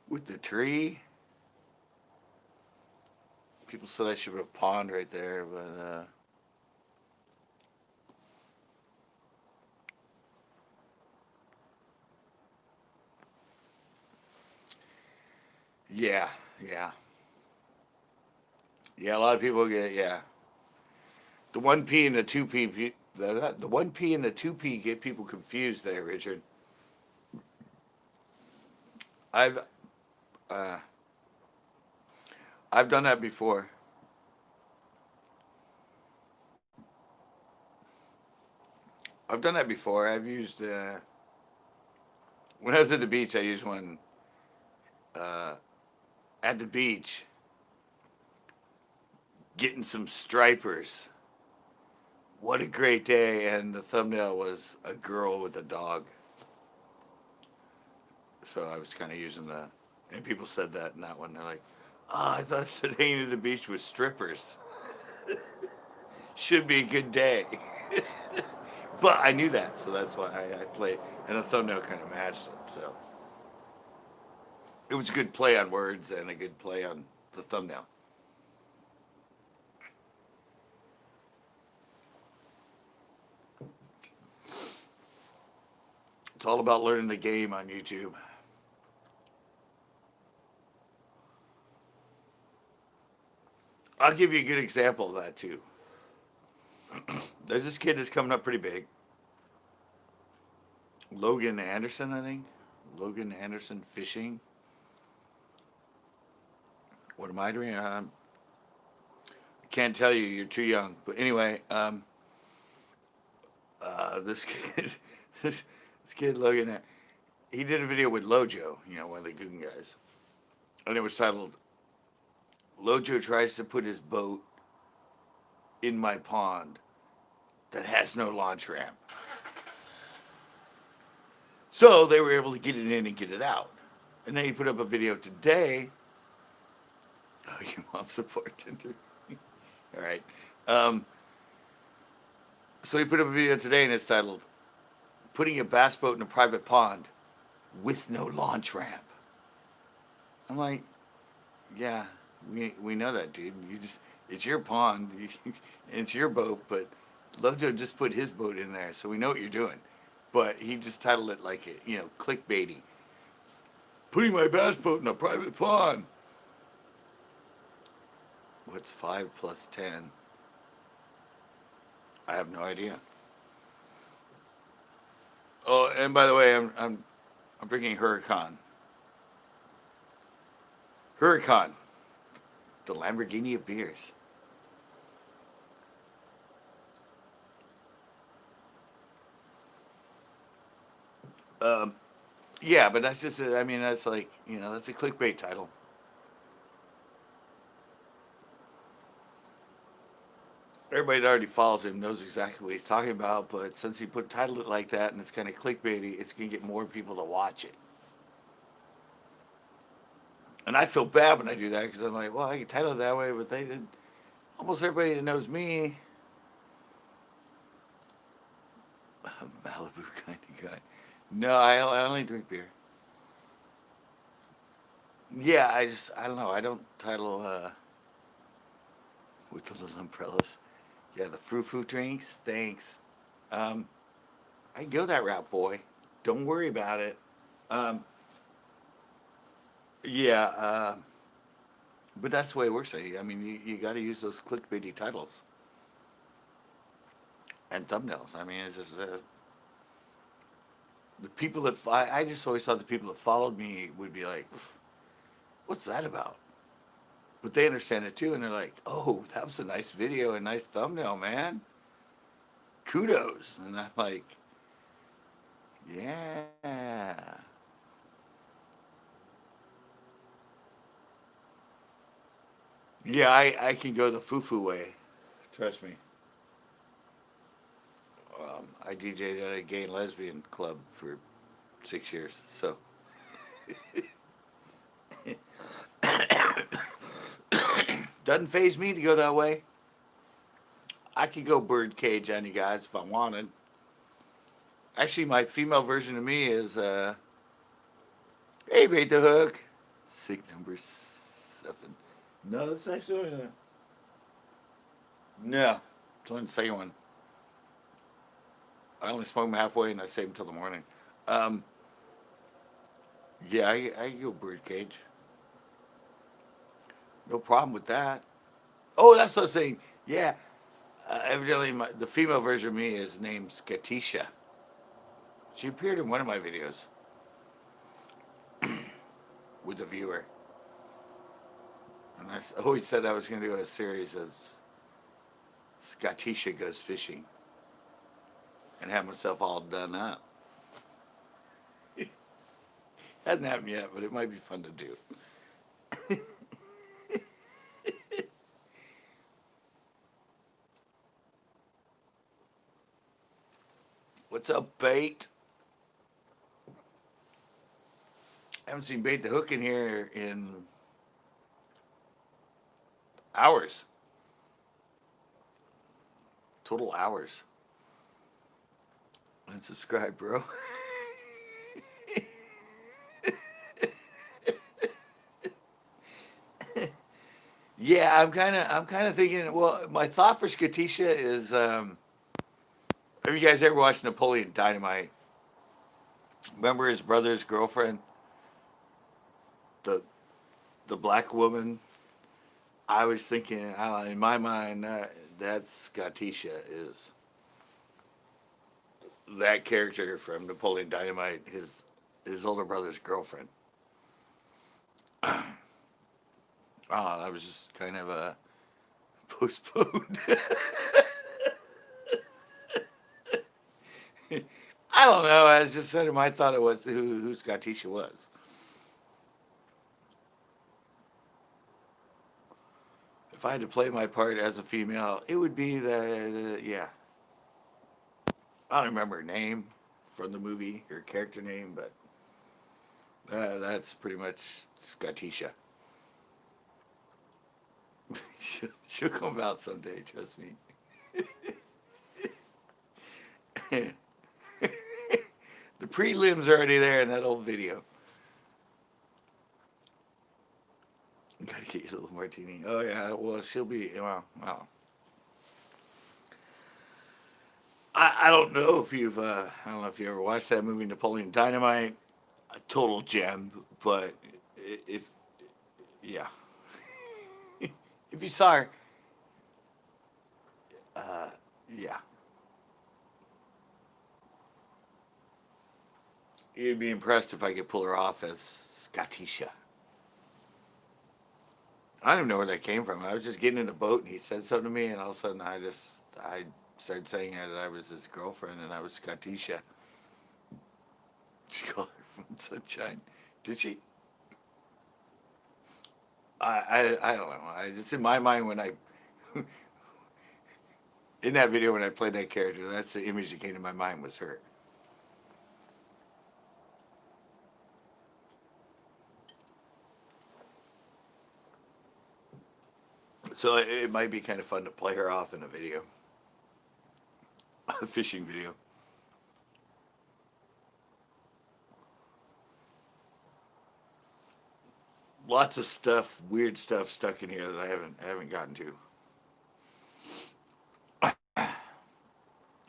with the tree. People said I should put a pond right there, but yeah, yeah, yeah. A lot of people get the 1P and the 2P. The 1P and the 2P get people confused there, Richard. I've uh, I've done that before. I've done that before. I've used when I was at the beach. I used one uh, at the beach, getting some stripers. What a great day! And the thumbnail was a girl with a dog. So I was kind of using the, and people said that in that one. They're like, "Oh, I thought today at the beach was strippers. Should be a good day." But I knew that, so that's why I played, and the thumbnail kind of matched it. So it was a good play on words and a good play on the thumbnail. It's all about learning the game on YouTube. I'll give you a good example of that too. There's this kid that's coming up pretty big. Logan Anderson, I think. Logan Anderson Fishing. What am I doing? I can't tell you. You're too young. But anyway, this kid, this kid Logan, he did a video with Lojo, one of the Goon guys, and it was titled "Lojo tries to put his boat in my pond that has no launch ramp." So they were able to get it in and get it out. And then he put up a video today. Oh, your mom support Tinder. All right. So he put up a video today and it's titled "Putting a Bass Boat in a Private Pond with No Launch Ramp." I'm like, yeah, we know that, dude. It's your pond, it's your boat, but Lojo just put his boat in there, so we know what you're doing. But he just titled it like it, clickbaity. "Putting my bass boat in a private pond." What's 5 plus 10? I have no idea. Oh, and by the way, I'm bringing Huracan. Huracan, the Lamborghini of beers. Yeah, but that's just, I mean, that's like, that's a clickbait title. Everybody that already follows him knows exactly what he's talking about, but since he titled it like that and it's kind of clickbaity, it's going to get more people to watch it. And I feel bad when I do that because I'm like, well, I can title it that way, but they did. Almost everybody that knows me, Malibu kind of guy. No, I only drink beer. Yeah, I don't know. I don't title with the little umbrellas. Yeah, the frou-frou drinks. Thanks. Um, I can go that route, boy. Don't worry about it. Um, yeah, but that's the way it works. I mean, you got to use those clickbaity titles and thumbnails. I mean, it's just the people that I just always thought the people that followed me would be like, "What's that about?" But they understand it too, and they're like, "Oh, that was a nice video, a nice thumbnail, man. Kudos." And I'm like, "Yeah." Yeah, I can go the foo-foo way. Trust me. I DJ'd at a gay and lesbian club for 6 years, so doesn't phase me to go that way. I could go birdcage on you guys if I wanted. Actually, my female version of me is, "Hey, bait the hook." Sig number 7. No, that's actually no. It's only the second one. I only smoke them halfway and I save them till the morning. Um, yeah, I go birdcage. No problem with that. Oh, that's what I'm saying. Yeah, evidently the female version of me is named Skatisha. She appeared in one of my videos with a viewer. And I always said I was going to do a series of Skatisha Goes Fishing and have myself all done up. Hasn't happened yet, but it might be fun to do. What's up, Bait? I haven't seen Bait the Hook in here in hours. Total hours. Unsubscribe, bro. Yeah, I'm kind of thinking. Well, my thought for Skatisha is, have you guys ever watched Napoleon Dynamite? Remember his brother's girlfriend, the the black woman. I was thinking, in my mind, that's Skatisha is that character from Napoleon Dynamite, his older brother's girlfriend. That was just kind of a postponed. I don't know. I was just sort of my thought it was who Skatisha was. If I had to play my part as a female, it would be yeah. I don't remember her name from the movie, her character name, but that's pretty much Skatisha. She'll come out someday, trust me. The prelims are already there in that old video. Gotta get you a little martini. Oh yeah, well she'll be well. I don't know if you've I don't know if you ever watched that movie Napoleon Dynamite, a total gem. But if yeah, if you saw her, yeah, you'd be impressed if I could pull her off as Skatisha. I don't even know where that came from. I was just getting in a boat and he said something to me, and all of a sudden I started saying that I was his girlfriend and I was Skatisha. She called her from Sunshine. Did she? I don't know. I just in my mind when I in that video when I played that character, that's the image that came to my mind was her. So it might be kind of fun to play her off in a video, a fishing video. Lots of stuff, weird stuff stuck in here that I haven't gotten to.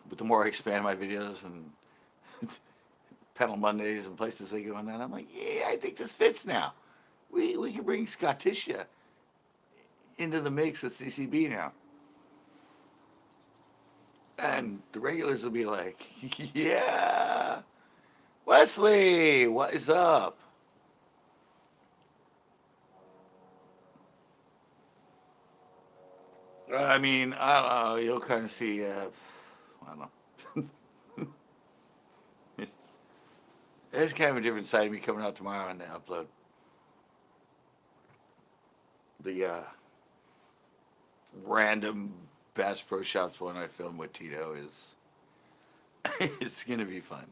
But the more I expand my videos and panel Mondays and places they go on that, I'm like, yeah, I think this fits now. We can bring Skatisha into the mix at CCB now. And the regulars will be like, yeah, Wesley, what is up? I mean, I don't know. You'll kind of see, I don't know. There's kind of a different side of me coming out tomorrow on the upload. The random Bass Pro Shops one I filmed with Tito is it's gonna be fun.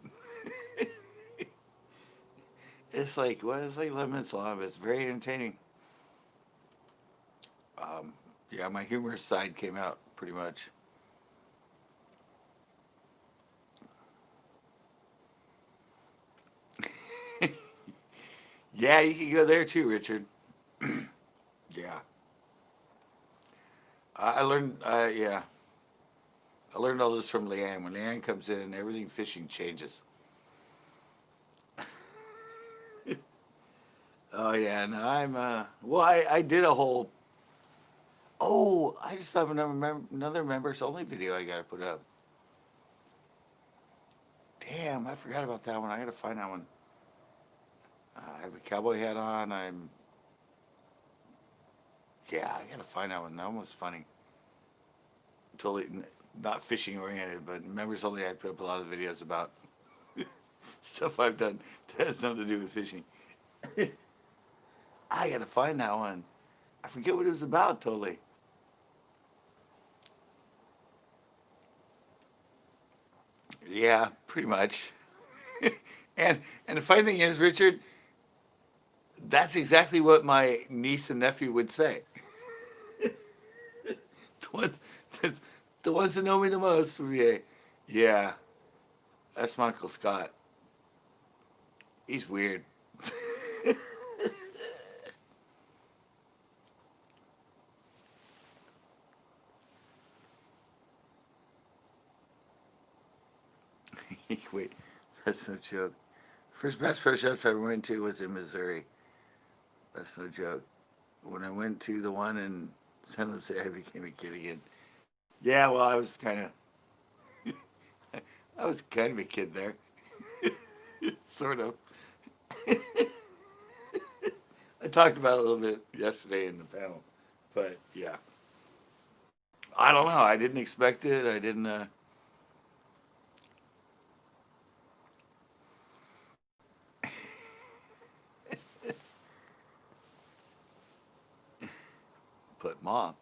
It's like it's like 11 minutes long, but it's very entertaining. Yeah, my humorous side came out pretty much. Yeah, you can go there too, Richard. Yeah, I learned. Yeah, I learned all this from Leanne. When Leanne comes in, everything fishing changes. Oh yeah, and I'm well. I did a whole. Oh, I just have another members only video I gotta put up. Damn, I forgot about that one. I gotta find that one. I have a cowboy hat on. Yeah, I gotta find that one. That one was funny. Totally not fishing oriented, but members only. I put up a lot of videos about stuff I've done that has nothing to do with fishing. I gotta find that one. I forget what it was about totally. Yeah, pretty much. And the funny thing is, Richard, that's exactly what my niece and nephew would say. The ones, the ones that know me the most would be, yeah, That's my Uncle Scott. He's weird. Wait, that's no joke. First best pro shops I ever went to was in Missouri. That's no joke. When I went to the one in San Jose, I became a kid again. Yeah, well, I was kind of a kid there, sort of. I talked about it a little bit yesterday in the panel, but yeah, I don't know. I didn't expect it. I didn't. But mom,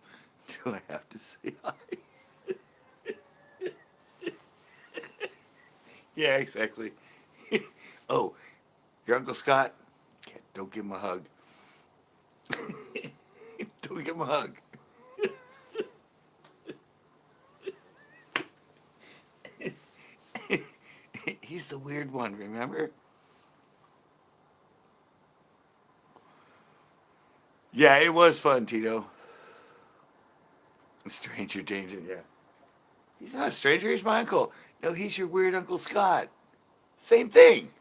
do I have to say hi? Yeah, exactly. Oh, your Uncle Scott? Yeah, don't give him a hug. Don't give him a hug. He's the weird one, remember? Yeah, it was fun, Tito. Stranger danger, yeah. He's not a stranger, he's my uncle. No, he's your weird Uncle Scott. Same thing.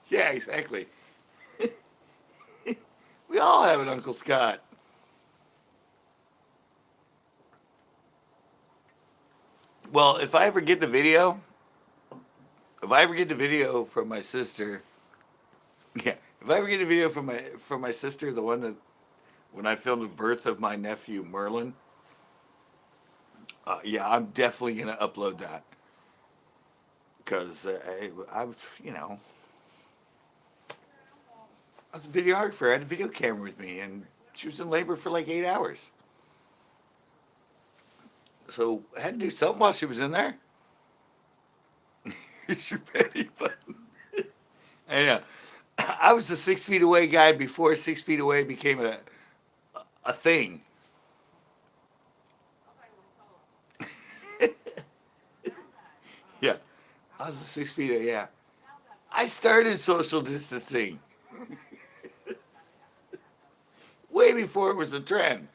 Yeah, exactly. We all have an Uncle Scott. Well, if I ever get the video from my sister, yeah, if I ever get a video from my sister, the one that when I filmed the birth of my nephew Merlin, yeah, I'm definitely gonna upload that because I was, I was a videographer. I had a video camera with me, and she was in labor for like 8 hours. So I had to do something while she was in there. Here's your petty button. I know. I was the 6 feet away guy before 6 feet away became a thing. Yeah, I was the 6 feet. Yeah, I started social distancing way before it was a trend.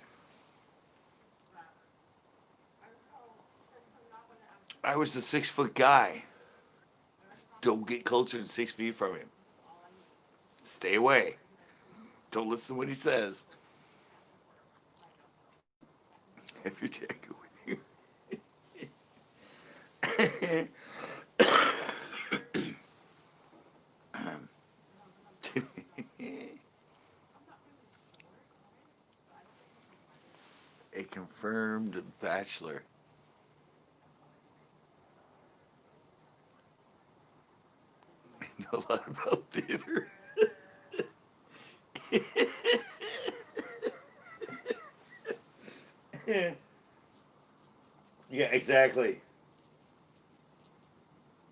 I was the 6 foot guy. Don't get closer than 6 feet from him. Stay away. Don't listen to what he says. If you're taking with you. A confirmed bachelor. I know a lot about theater. Yeah, exactly.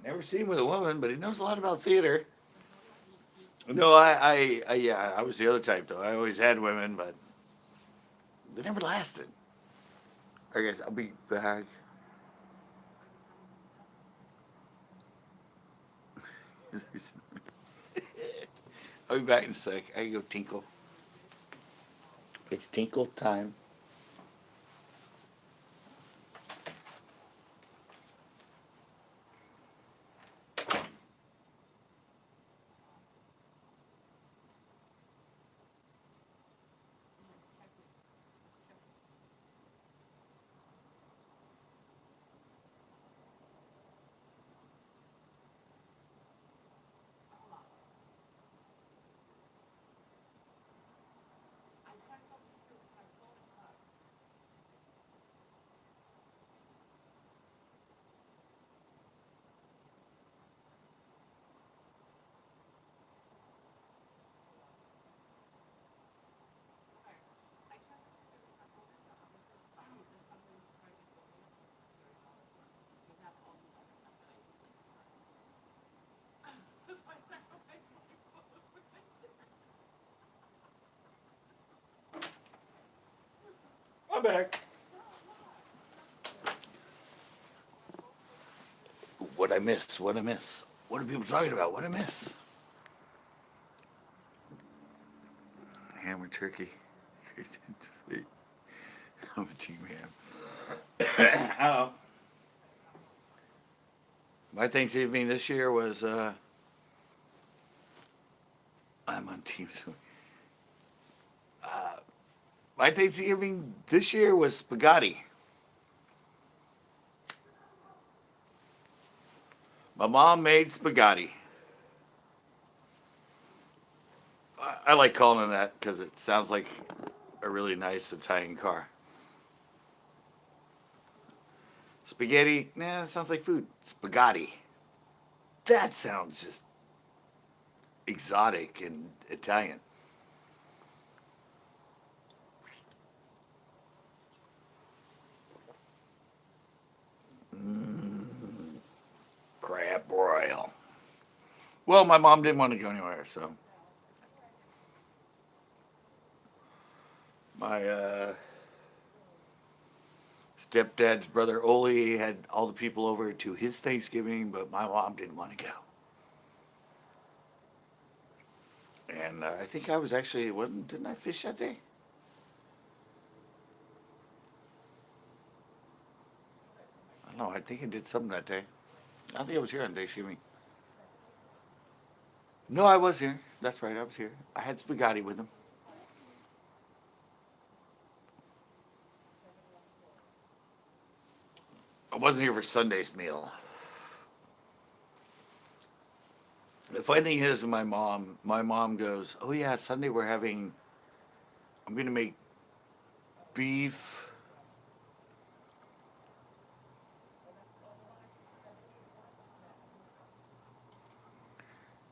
Never seen him with a woman, but he knows a lot about theater. No, yeah, I was the other type though. I always had women, but they never lasted. I guess I'll be back. I'll be back in a sec. I can go tinkle. It's tinkle time. I'm back. What I miss? What I miss? What are people talking about? What I miss? Ham or turkey? I'm a team ham. Oh. My Thanksgiving this year was I'm on team. My Thanksgiving this year was spaghetti. My mom made spaghetti. I like calling it that because it sounds like a really nice Italian car. Spaghetti, nah, it sounds like food. Spaghetti. That sounds just exotic and Italian. Crab broil. Well, my mom didn't want to go anywhere, so my stepdad's brother Oli had all the people over to his Thanksgiving, but my mom didn't want to go. And I think I was actually, didn't I fish that day? I don't know. I think I did something that day. I think I was here on Thanksgiving. No, I was here. That's right, I was here. I had spaghetti with him. I wasn't here for Sunday's meal. The funny thing is, my mom goes, "Oh yeah, Sunday we're having. I'm gonna make beef."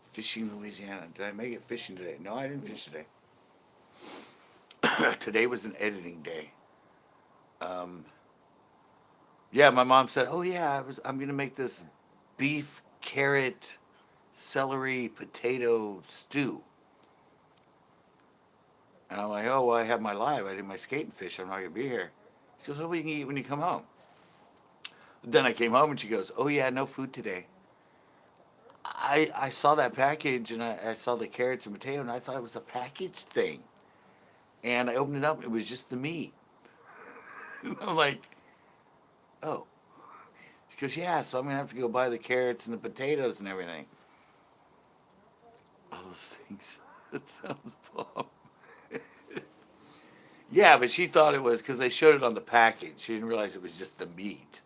Fishing Louisiana. Did I make it fishing today? No, I didn't fish today. Today was an editing day. Um, yeah, my mom said, "Oh yeah, I'm gonna make this beef, carrot, celery, potato stew." And I'm like, "Oh well, I have my live. I did my skate and fish. I'm not gonna be here." She goes, "Oh, well, you can eat when you come home." Then I came home and she goes, "Oh yeah, no food today." I saw that package and I saw the carrots and potato and I thought it was a packaged thing. And I opened it up. It was just the meat. I'm like, "Oh." She goes, "Yeah, so I'm gonna have to go buy the carrots and the potatoes and everything." All those things. That sounds bomb. Yeah, but she thought it was because they showed it on the package. She didn't realize it was just the meat.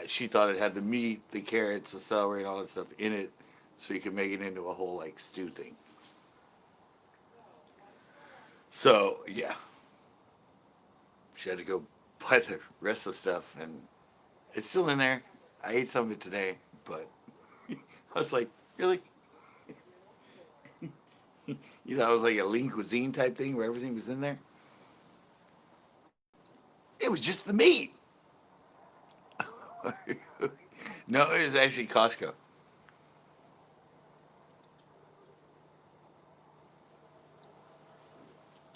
She thought it had the meat, the carrots, the celery, and all that stuff in it, so you could make it into a whole like stew thing. So yeah, she had to go buy the rest of the stuff, and it's still in there. I ate some of it today, but I was like, really? You thought it was like a lean cuisine type thing where everything was in there? It was just the meat. No, it was actually Costco.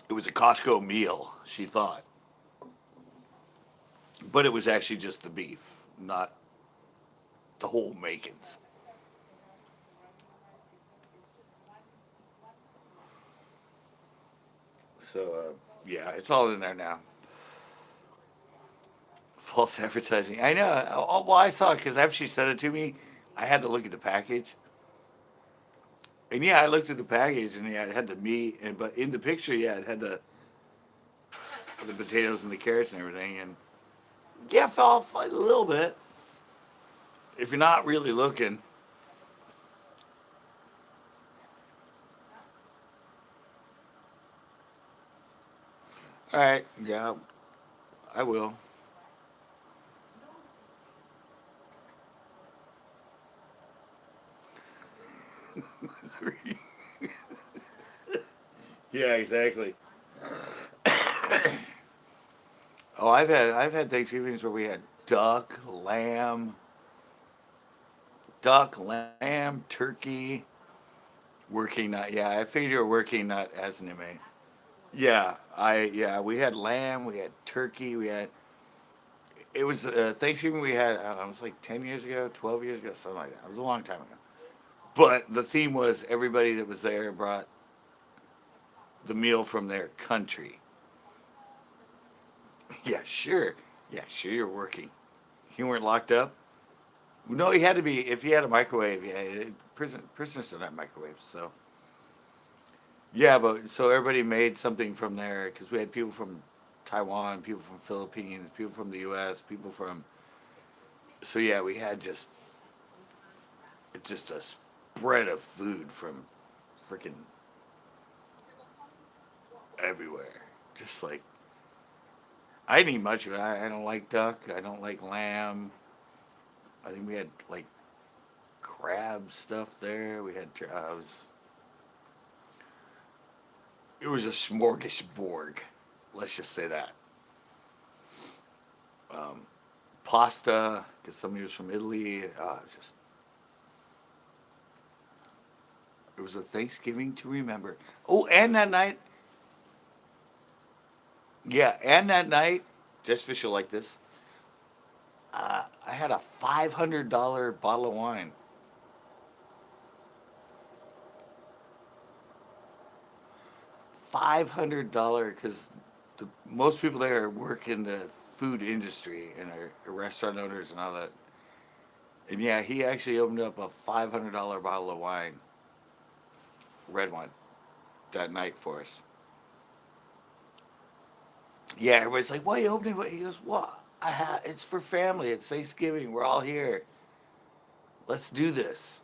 It was a Costco meal, she thought. But it was actually just the beef, not the whole makings. So, yeah, it's all in there now. False advertising. I know. Oh, well, I saw it because after she said it to me, I had to look at the package. And yeah, I looked at the package and yeah, it had the meat, and but in the picture, yeah, it had the potatoes and the carrots and everything. And yeah, it fell off a little bit. If you're not really looking, all right, yeah, I will. Yeah, exactly. Oh, I've had Thanksgivings where we had duck, lamb, turkey. Working not, yeah, I figure you're working not as an inmate. Yeah, we had lamb, we had turkey, we had It was Thanksgiving we had. I don't know, it was like 10 years ago, 12 years ago, something like that. It was a long time ago. But the theme was everybody that was there brought the meal from their country. Yeah, sure. Yeah, sure. You're working. You weren't locked up. No, he had to be. If he had a microwave, yeah, prisoners don't have microwaves. So yeah, but so everybody made something from there because we had people from Taiwan, people from Philippines, people from the U.S., people from. So yeah, we had just a spread of food from freaking everywhere. Just like I didn't eat much of it. I don't like duck. I don't like lamb. I think we had like crab stuff there. We had it was a smorgasbord. Let's just say that. Um, Pasta because somebody was from Italy. It was a Thanksgiving to remember. Oh, and that night, yeah, and that night, just fish like this. I had a $500 bottle of wine. $500 because most people there work in the food industry and are restaurant owners and all that. And yeah, he actually opened up a $500 bottle of wine, red wine, that night for us. Yeah, everybody's like, "Why are you opening?" He goes, "Well, it's for family. It's Thanksgiving. We're all here. Let's do this."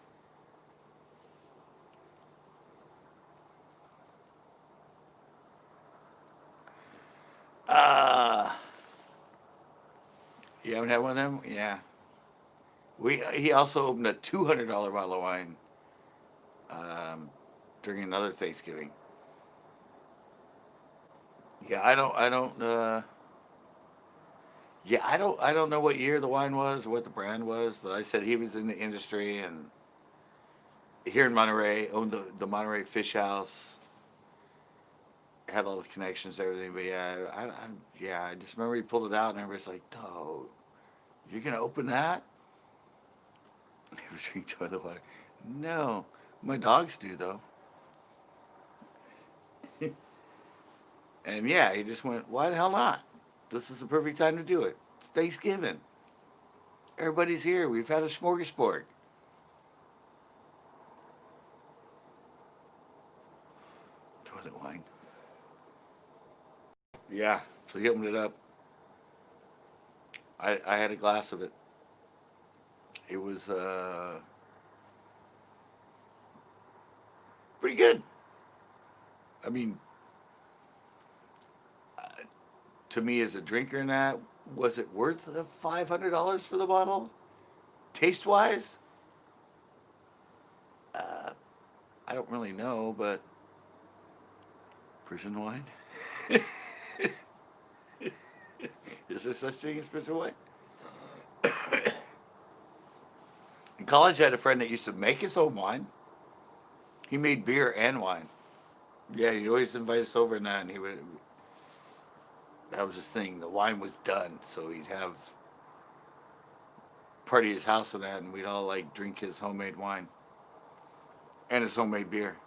Uh, you haven't had one of them? Yeah. He also opened a $200 bottle of wine um, during another Thanksgiving. Yeah, I don't. Yeah, I don't know what year the wine was or what the brand was, but I said he was in the industry and here in Monterey owned the Monterey Fish House, had all the connections, everything. But yeah, yeah, I just remember he pulled it out and everybody's like, "No, you're gonna open that?" He was drinking toilet water. No, my dogs do though. And yeah, he just went, "Why the hell not? This is the perfect time to do it. It's Thanksgiving. Everybody's here. We've had a smorgasbord." Toilet wine. Yeah. So he opened it up. I had a glass of it. It was pretty good. I mean, to me as a drinker and that, was it worth the $500 for the bottle? Taste wise, I don't really know, but prison wine? Is there such thing as prison wine? In college, I had a friend that used to make his own wine. He made beer and wine. Yeah, he'd always invite us over and that, and he would. That was his thing. The wine was done, so he'd have party at his house and that, and we'd all like drink his homemade wine and his homemade beer.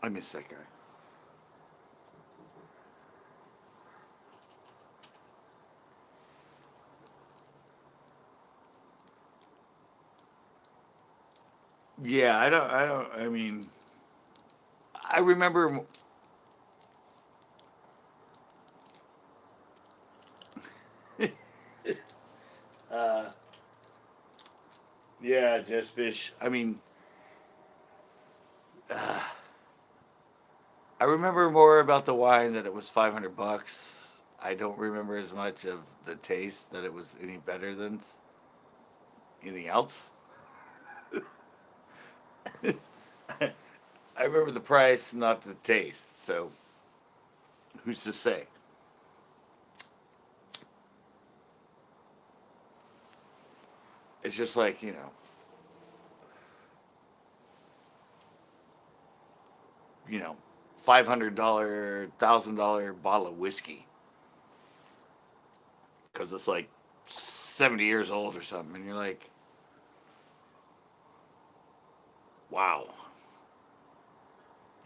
I miss that guy. Yeah, I don't. I don't. I mean, I remember. Uh, yeah, just fish. I mean, I remember more about the wine that it was $500. I don't remember as much of the taste that it was any better than anything else. I remember the price, not the taste. So who's to say? It's just like you know, $500, $1,000 bottle of whiskey. because it's like 70 years old or something, and you're like, wow,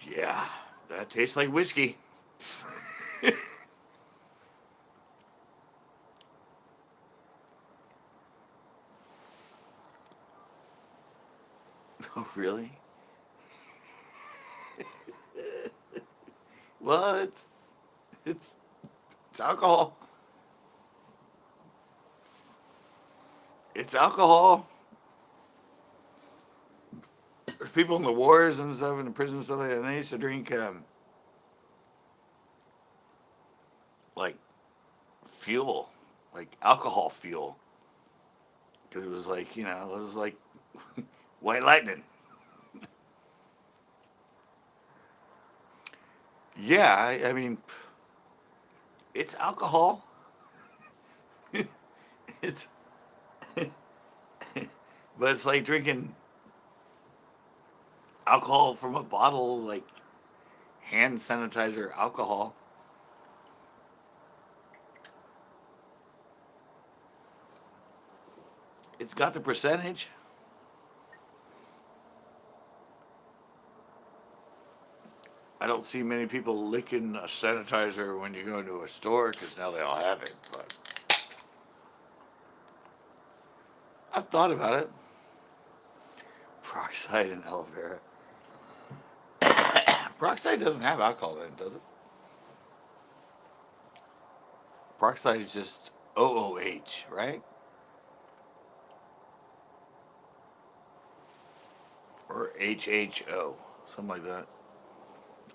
yeah, that tastes like whiskey. Oh, really? Well, it's it's alcohol. It's alcohol. There's people in the wars and stuff in the prisons and stuff like that, and they used to drink like fuel, like alcohol fuel, because it was like, it was like white lightning. Yeah, I mean, it's alcohol. It's but it's like drinking alcohol from a bottle, like hand sanitizer alcohol. It's got the percentage. I don't see many people licking a sanitizer when you go into a store because now they all have it. But I've thought about it. Peroxide and aloe vera. Peroxide doesn't have alcohol in it, does it? Peroxide is just OOH, right? Or HHO, something like that.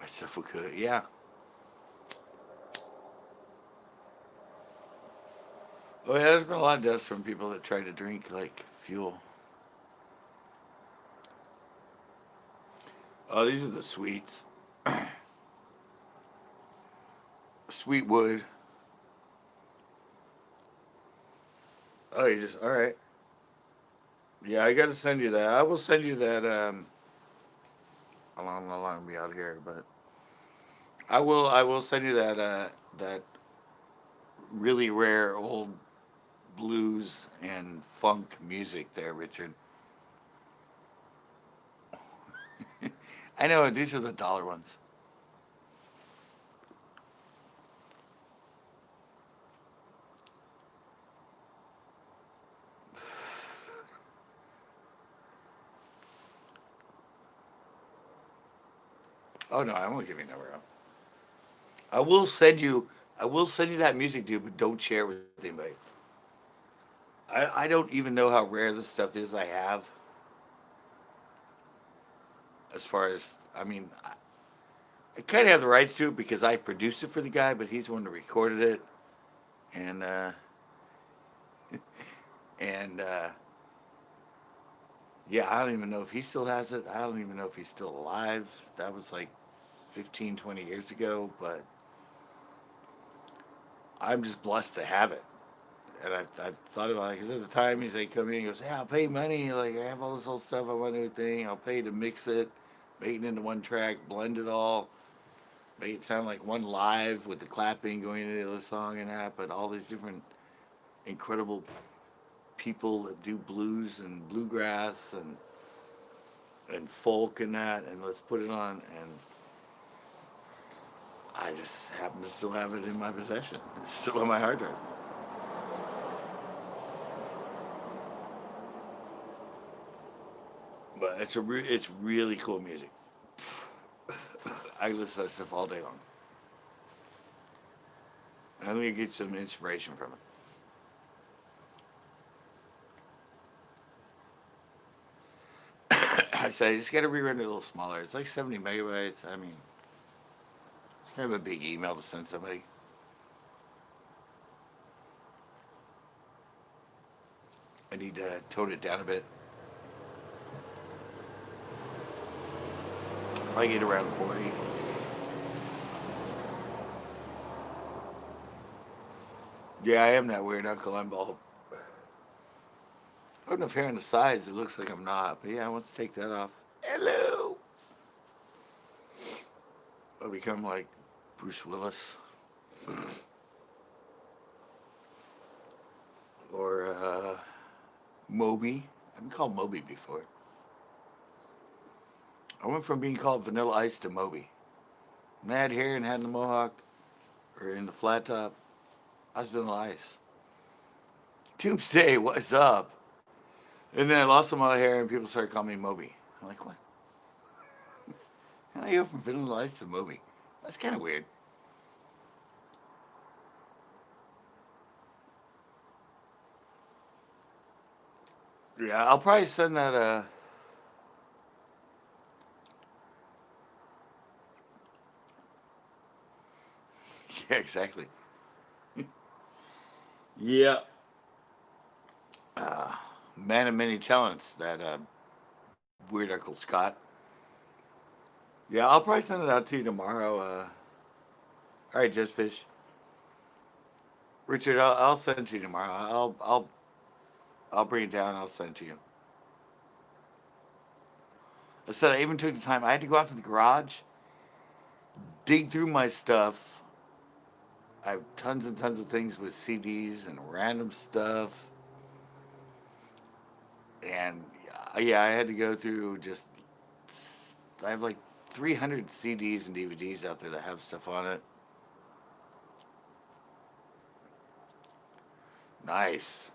I said if we could, yeah. Oh yeah, there's been a lot of deaths from people that try to drink like fuel. Oh, these are the sweets. Sweet wood. Oh, you just all right. Yeah, I got to send you that. I will send you that. How long be out here, but I will send you that. That really rare old blues and funk music there, Richard. I know these are the dollar ones. Oh no, I won't give you a number. I will send you. I will send you that music, dude, but don't share it with anybody. I don't even know how rare this stuff is. I have as far as I mean, I kind of have the rights to it because I produced it for the guy, but he's the one that recorded it, and and yeah, I don't even know if he still has it. I don't even know if he's still alive. That was like 15, 20 years ago, but I'm just blessed to have it. And I've thought about it because at the time he's like, come in, he goes, yeah, I'll pay money. Like, I have all this old stuff. I want to do a thing. I'll pay to mix it, make it into one track, blend it all, make it sound like one live with the clapping going into the other song and that. But all these different incredible people that do blues and bluegrass and folk and that, and let's put it on. And I just happen to still have it in my possession. It's still on my hard drive. But it's really cool music. I listen to that stuff all day long. I think I get some inspiration from it. I say I just got to rerun it a little smaller. It's like 70 megabytes. I mean, it's kind of a big email to send somebody. I need to tone it down a bit. Probably get around 40. Yeah, I am that weird uncle. I'm bald. I have enough hair on the sides. It looks like I'm not. But yeah, I want to take that off. Hello. I'll become like Bruce Willis. or Moby. I've been called Moby before. I went from being called Vanilla Ice to Moby. When I had hair and had the mohawk or in the flat top, I was Vanilla Ice. Doomsday, what's up? And then I lost some of my hair and people started calling me Moby. I'm like, what? How do I go from Vanilla Ice to Moby? That's kind of weird. Yeah, I'll probably send that. Yeah, exactly. Yeah, man of many talents. That weird Uncle Scott. Yeah, I'll probably send it out to you tomorrow. All right, Just Fish. Richard, I'll send it to you tomorrow. I'll bring it down. I'll send it to you. I said I even took the time. I had to go out to the garage, dig through my stuff. I have tons and tons of things with CDs and random stuff, and yeah, I had to go through just. I have like 300 CDs and DVDs out there that have stuff on it. Nice.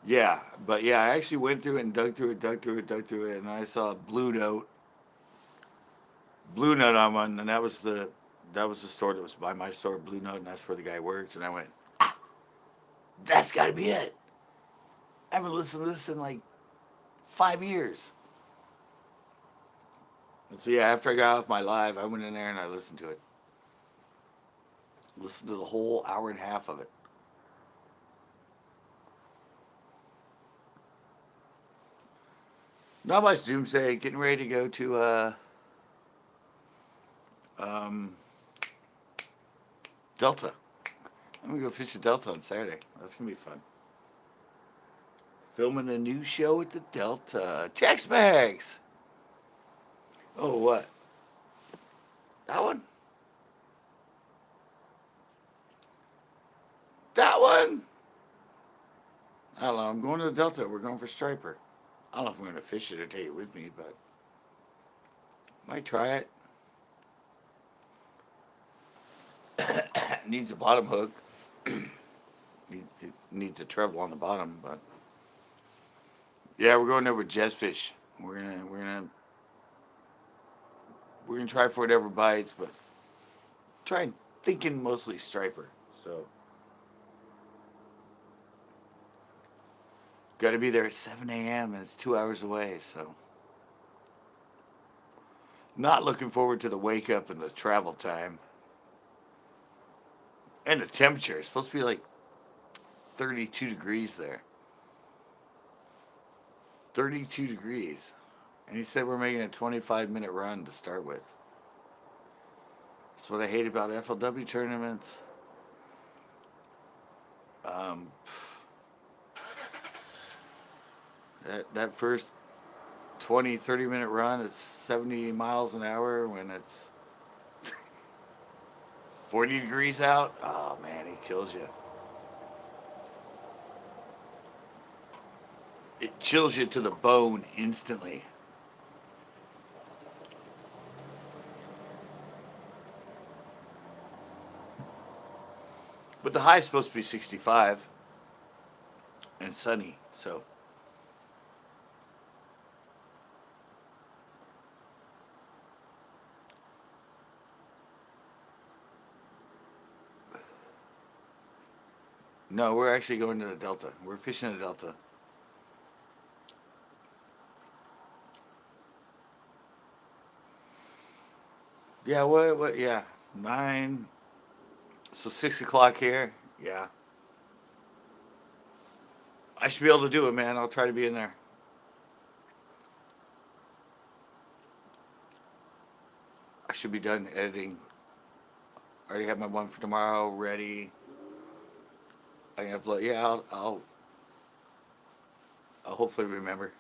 Yeah, but yeah, I actually went through it and dug through it, and I saw Blue Note on one, and that was the store that was by my store, Blue Note, and that's where the guy works. And I went, that's got to be it. I haven't listened to this in like 5 years. And so yeah, after I got off my live, I went in there and I listened to it. Listened to the whole hour and a half of it. Not much doomsday. Getting ready to go to um, Delta. I'm gonna go fish the Delta on Saturday. That's gonna be fun. Filming a new show at the Delta. Tex Mex. Oh, what? That one? That one? I don't know. I'm going to the Delta. We're going for striper. I don't know if I'm going to fish it or take it with me, but might try it. It needs a bottom hook. It needs a treble on the bottom, but yeah, we're going there with Fish. We're gonna try for whatever bites, but thinking mostly striper. So got to be there at 7 a.m. and it's 2 hours away. So not looking forward to the wake up and the travel time and the temperature. It's supposed to be like 32 degrees there. 32 degrees. And he said we're making a 25-minute run to start with. That's what I hate about FLW tournaments. Um, that first 20, 30-minute run, it's 70 miles an hour when it's 40 degrees out. Oh, man, he kills you. It chills you to the bone instantly. But the high is supposed to be 65 and sunny, so. No, we're actually going to the Delta. We're fishing the Delta. Yeah, yeah. 9, so 6 o'clock here. Yeah. I should be able to do it, man. I'll try to be in there. I should be done editing. I already have my one for tomorrow ready. I can upload. Yeah, I'll hopefully remember.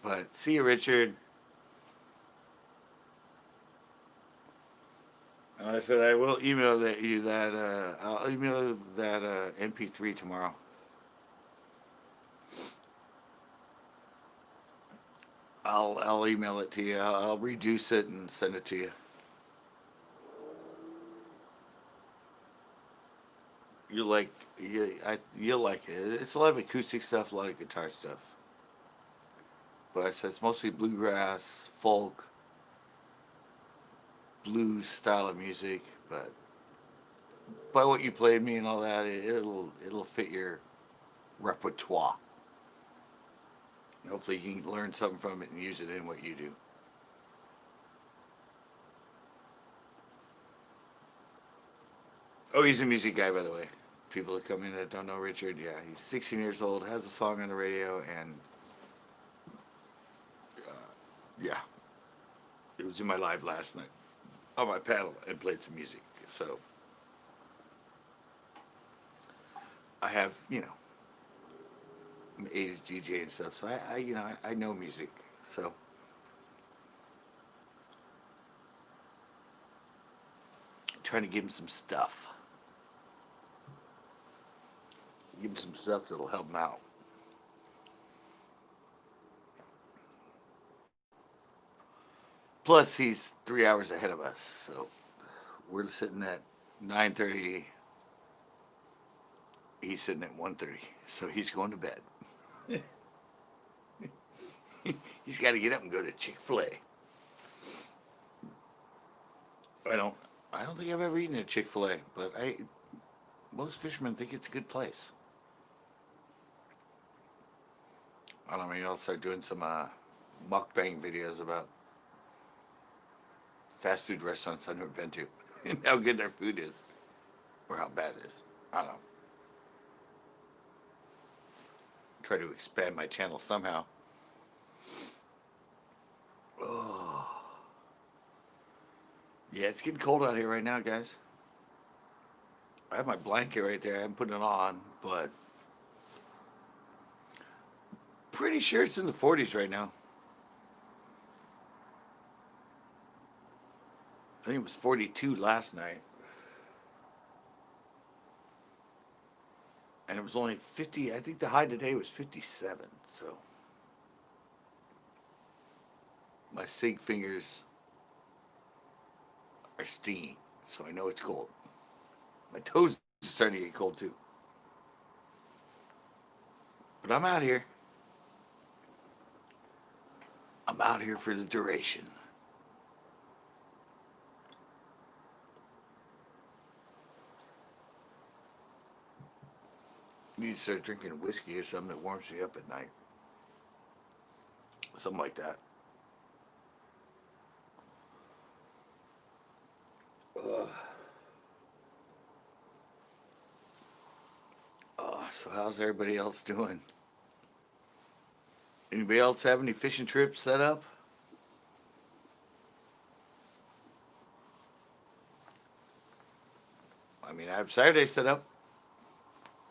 But see you, Richard. And I said I will email that you that I'll email that MP3 tomorrow. I'll email it to you. I'll reduce it and send it to you. You like you'll like it. It's a lot of acoustic stuff, a lot of guitar stuff. But I said it's mostly bluegrass, folk, blues style of music. But by what you played me and all that, it'll fit your repertoire. Hopefully you can learn something from it and use it in what you do. Oh, he's a music guy, by the way. People that come in that don't know Richard, yeah, he's 16 years old, has a song on the radio, and yeah, it was in my live last night on my panel and played some music. So I have, I'm an 80s DJ and stuff, so I know music. So I'm trying to give him some stuff. Give him some stuff that'll help him out. Plus, he's 3 hours ahead of us, so we're sitting at 9:30. He's sitting at 1:30, so he's going to bed. He's got to get up and go to Chick-fil-A. I don't. I don't think I've ever eaten at Chick-fil-A, but most fishermen think it's a good place. I don't know. Maybe I'll start doing some mukbang videos about fast food restaurants I've never been to and how good their food is or how bad it is. I don't know. Try to expand my channel somehow. Oh. Yeah, it's getting cold out here right now, guys. I have my blanket right there. I haven't put it on, but pretty sure it's in the 40s right now. I think it was 42 last night. And it was only 50. I think the high today was 57. So my sig fingers are stinging, so I know it's cold. My toes are starting to get cold too. But I'm out here. I'm out here for the duration. You need to start drinking whiskey or something that warms you up at night. Something like that. So how's everybody else doing? Anybody else have any fishing trips set up? I mean, I have Saturday set up.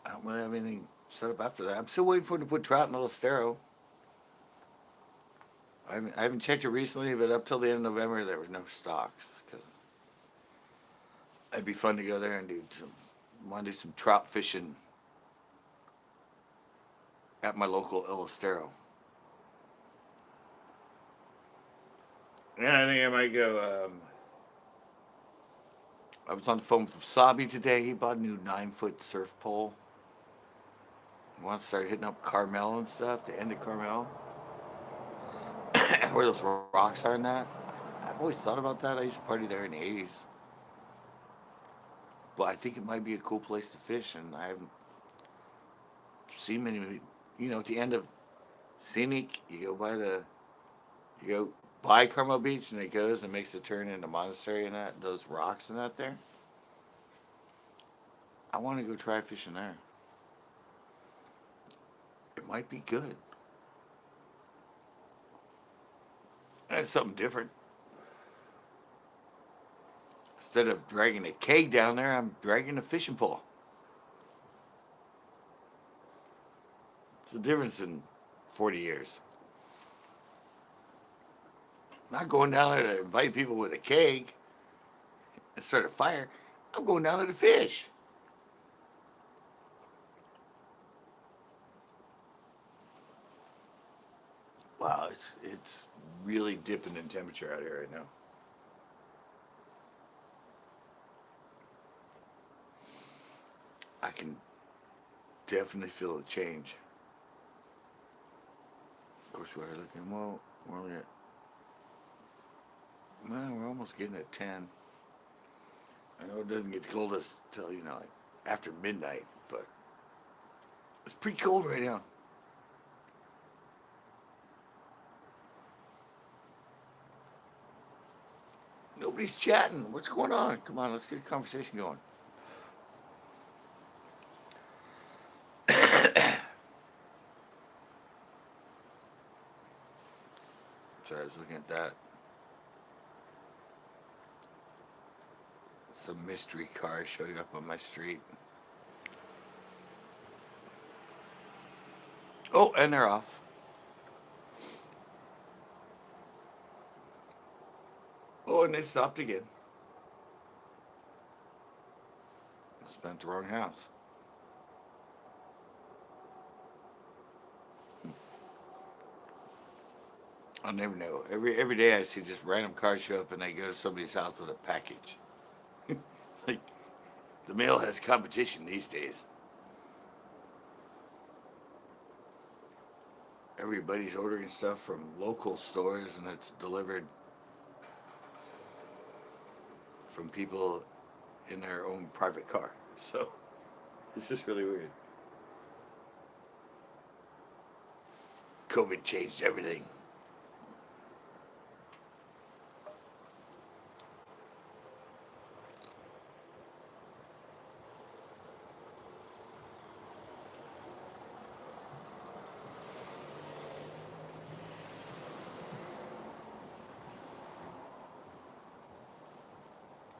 I don't really have anything set up after that. I'm still waiting for him to put trout in El Estero. I haven't checked it recently, but up till the end of November, there was no stocks. Cause it'd be fun to go there and want to do some trout fishing at my local El Estero. Yeah, I think I might go. I was on the phone with Wasabi today. He bought a new 9-foot surf pole. He wants to start hitting up Carmel and stuff, the end of Carmel. Where those rocks are and that. I've always thought about that. I used to party there in the 80s. But I think it might be a cool place to fish, and I haven't seen many. At the end of Scenic, you go by Carmel Beach, and it goes and makes a turn into Monastery and that, those rocks and that there. I want to go try fishing there. It might be good. That's something different. Instead of dragging a keg down there, I'm dragging a fishing pole. It's the difference in 40 years. I'm not going down there to invite people with a keg and start a fire, I'm going down to the fish. Wow, it's really dipping in temperature out here right now. I can definitely feel a change. Of course, we're looking, well, we're only at, well, we're almost getting at 10. I know it doesn't get the coldest till, like after midnight, but it's pretty cold right now. Nobody's chatting. What's going on? Come on, let's get a conversation going. Sorry, I was looking at that. Some mystery car showing up on my street. Oh, and they're off. Oh, and they stopped again. I spent the wrong house. I'll never know. Every day I see just random cars show up and they go to somebody's house with a package. Like the mail has competition these days. Everybody's ordering stuff from local stores and it's delivered from people in their own private car. So it's just really weird. COVID changed everything.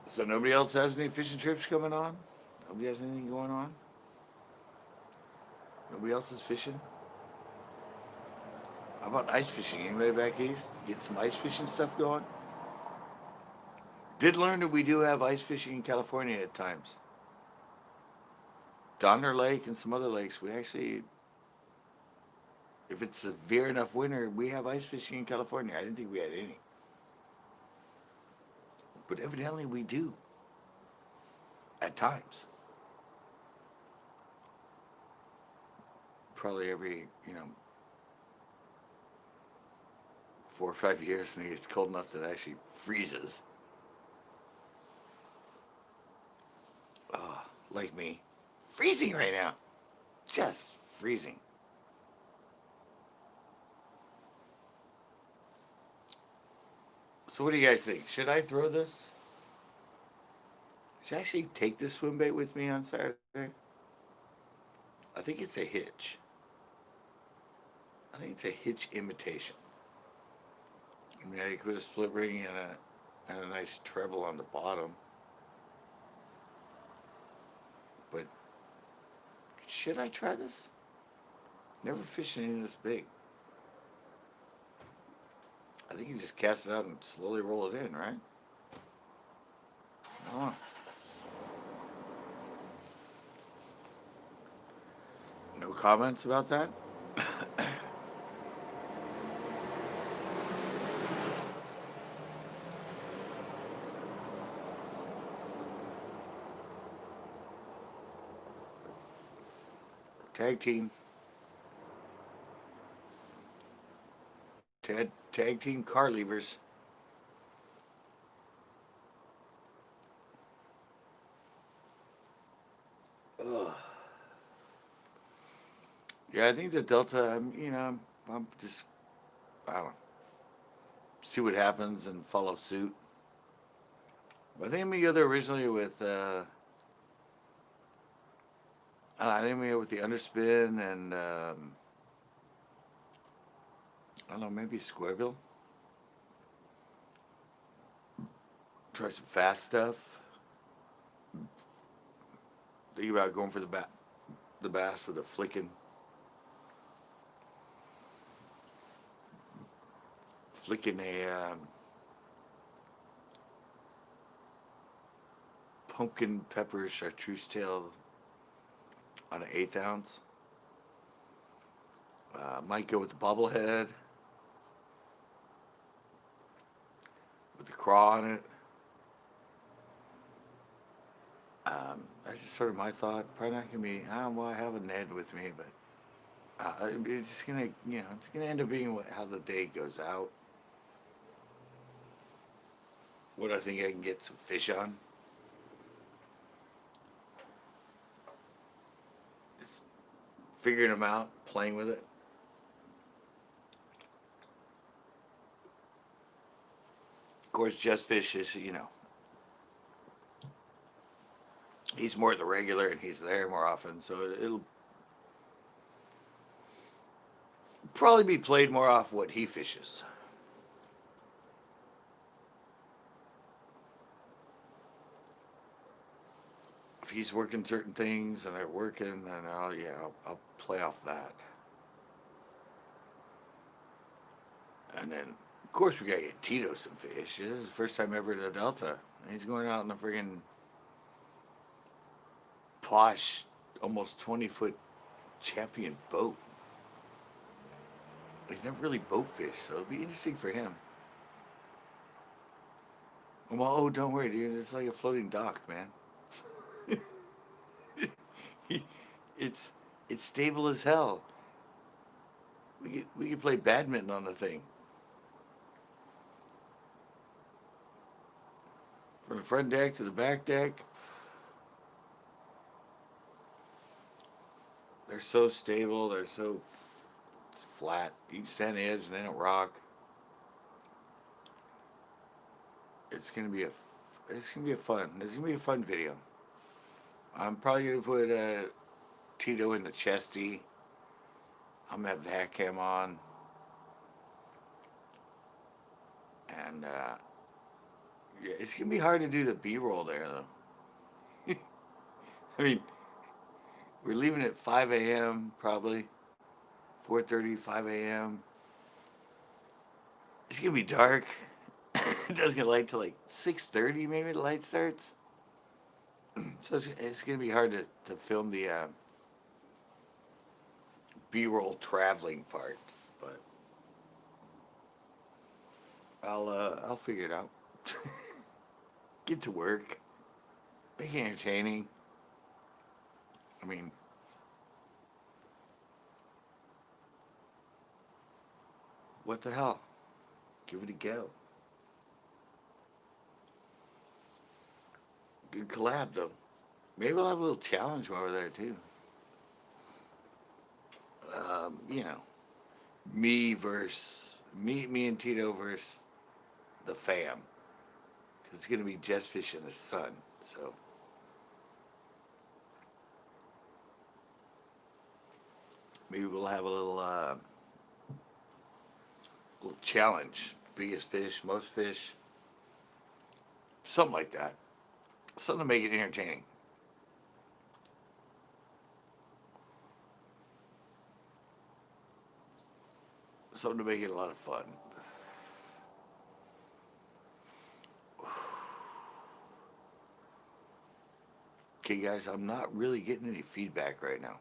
So nobody else has any fishing trips coming on? Nobody has anything going on? Nobody else is fishing? How about ice fishing? Anybody back east? Get some ice fishing stuff going? Did learn that we do have ice fishing in California at times. Donner Lake and some other lakes, we actually, if it's severe enough winter, we have ice fishing in California. I didn't think we had any. But evidently we do. At times. Probably every, 4 or 5 years when it gets cold enough that it actually freezes. Oh, like me. Freezing right now. Just freezing. So what do you guys think? Should I throw this? Should I actually take this swim bait with me on Saturday? I think it's a hitch. I think it's a hitch imitation. I mean, I could put a split ring and a nice treble on the bottom. But should I try this? Never fished anything this big. I think you just cast it out and slowly roll it in, right? I don't know. No comments about that? Tag team. Tag team car levers. Ugh. Yeah, I think the Delta, I'm just, I don't know, see what happens and follow suit. But I think I'm going to go there originally with, I think I'm going to go with the underspin and, I don't know, maybe square bill. Try some fast stuff. Think about going for the bass with a flicking pumpkin pepper chartreuse tail on an 1/8 ounce. Might go with the bubblehead with the craw on it. That's just sort of my thought. Probably not gonna be. Well, I have a Ned with me, but it's just gonna, it's gonna end up being how the day goes out. What I think I can get some fish on. Just figuring them out, playing with it. Of course, Just Fish is, he's more the regular and he's there more often, so it'll probably be played more off what he fishes. If he's working certain things and they're working, then I'll play off that. And then, of course, we gotta get Tito some fish. This is the first time ever to the Delta. He's going out in a friggin' posh, almost 20-foot champion boat. He's never really boat fished, so it'll be interesting for him. Well, oh, don't worry, dude. It's like a floating dock, man. it's stable as hell. We could play badminton on the thing. From the front deck to the back deck. They're so stable. They're so flat. You can stand the edge and they don't rock. It's gonna be a fun. It's gonna be a fun video. I'm probably gonna put Tito in the chesty. I'm gonna have the hat cam on, and yeah, it's gonna be hard to do the B-roll there though. I mean, we're leaving at 5 a.m. probably, 4:30, 5 a.m. It's gonna be dark. It doesn't get light till like 6:30 maybe the light starts. So it's gonna be hard to film the B-roll traveling part, but I'll figure it out. Get to work, make it entertaining. I mean, what the hell? Give it a go. Good collab though. Maybe we'll have a little challenge while we're there too. Me and Tito versus the fam. It's gonna be Just Fish and his son. So maybe we'll have a little challenge. Biggest fish, most fish. Something like that. Something to make it entertaining. Something to make it a lot of fun. Okay, guys, I'm not really getting any feedback right now.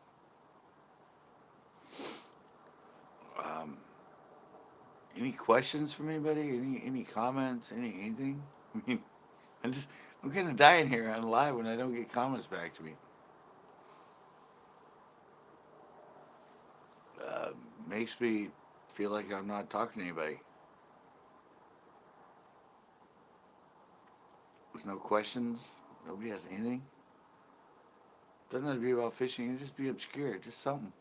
Any questions from anybody? Any comments? Anything? I mean, I'm kind of dying here on live when I don't get comments back to me. Makes me feel like I'm not talking to anybody. There's no questions. Nobody has anything. Doesn't have to be about fishing. It can just be obscure. Just something.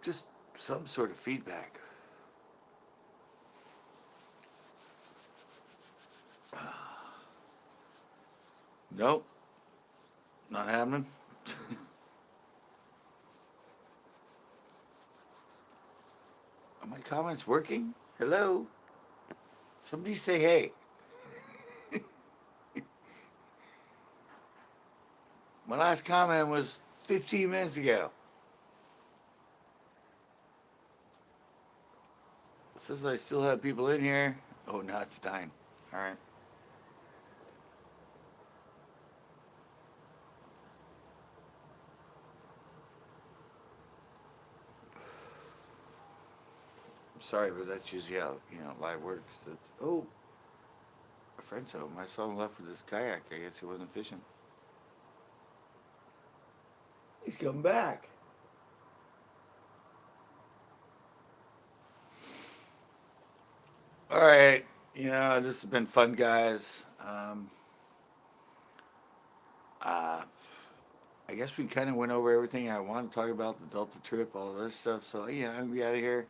Just some sort of feedback. Nope. Not happening. Are my comments working? Hello? Somebody say hey. My last comment was 15 minutes ago. Says I still have people in here. Oh, now it's dying. All right. I'm sorry, but that's usually how live works. That's a friend's home. I saw him left with his kayak. I guess he wasn't fishing. He's coming back. All right. This has been fun, guys. Uh, I guess we kind of went over everything I want to talk about, the Delta trip, all the other stuff. So, I'll be out of here.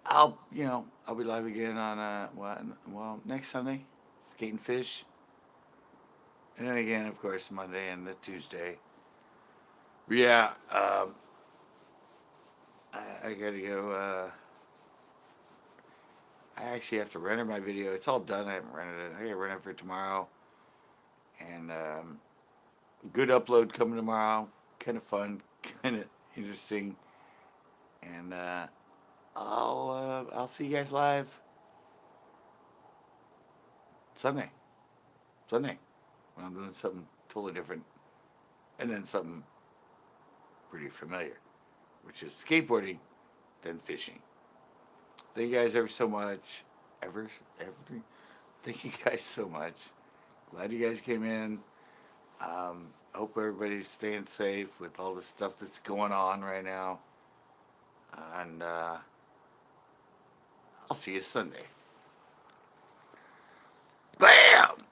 I'll be live again on, next Sunday. Skate and fish. And then again, of course, Monday and the Tuesday. But yeah, I gotta go, I actually have to render my video. It's all done. I haven't rendered it. I gotta render it for tomorrow. And, good upload coming tomorrow. Kind of fun, kind of interesting. And, I'll see you guys live Sunday. When I'm doing something totally different. And then something pretty familiar, which is skateboarding, then fishing. Thank you guys ever so much. Thank you guys so much. Glad you guys came in. Hope everybody's staying safe with all the stuff that's going on right now. And I'll see you Sunday. Bam!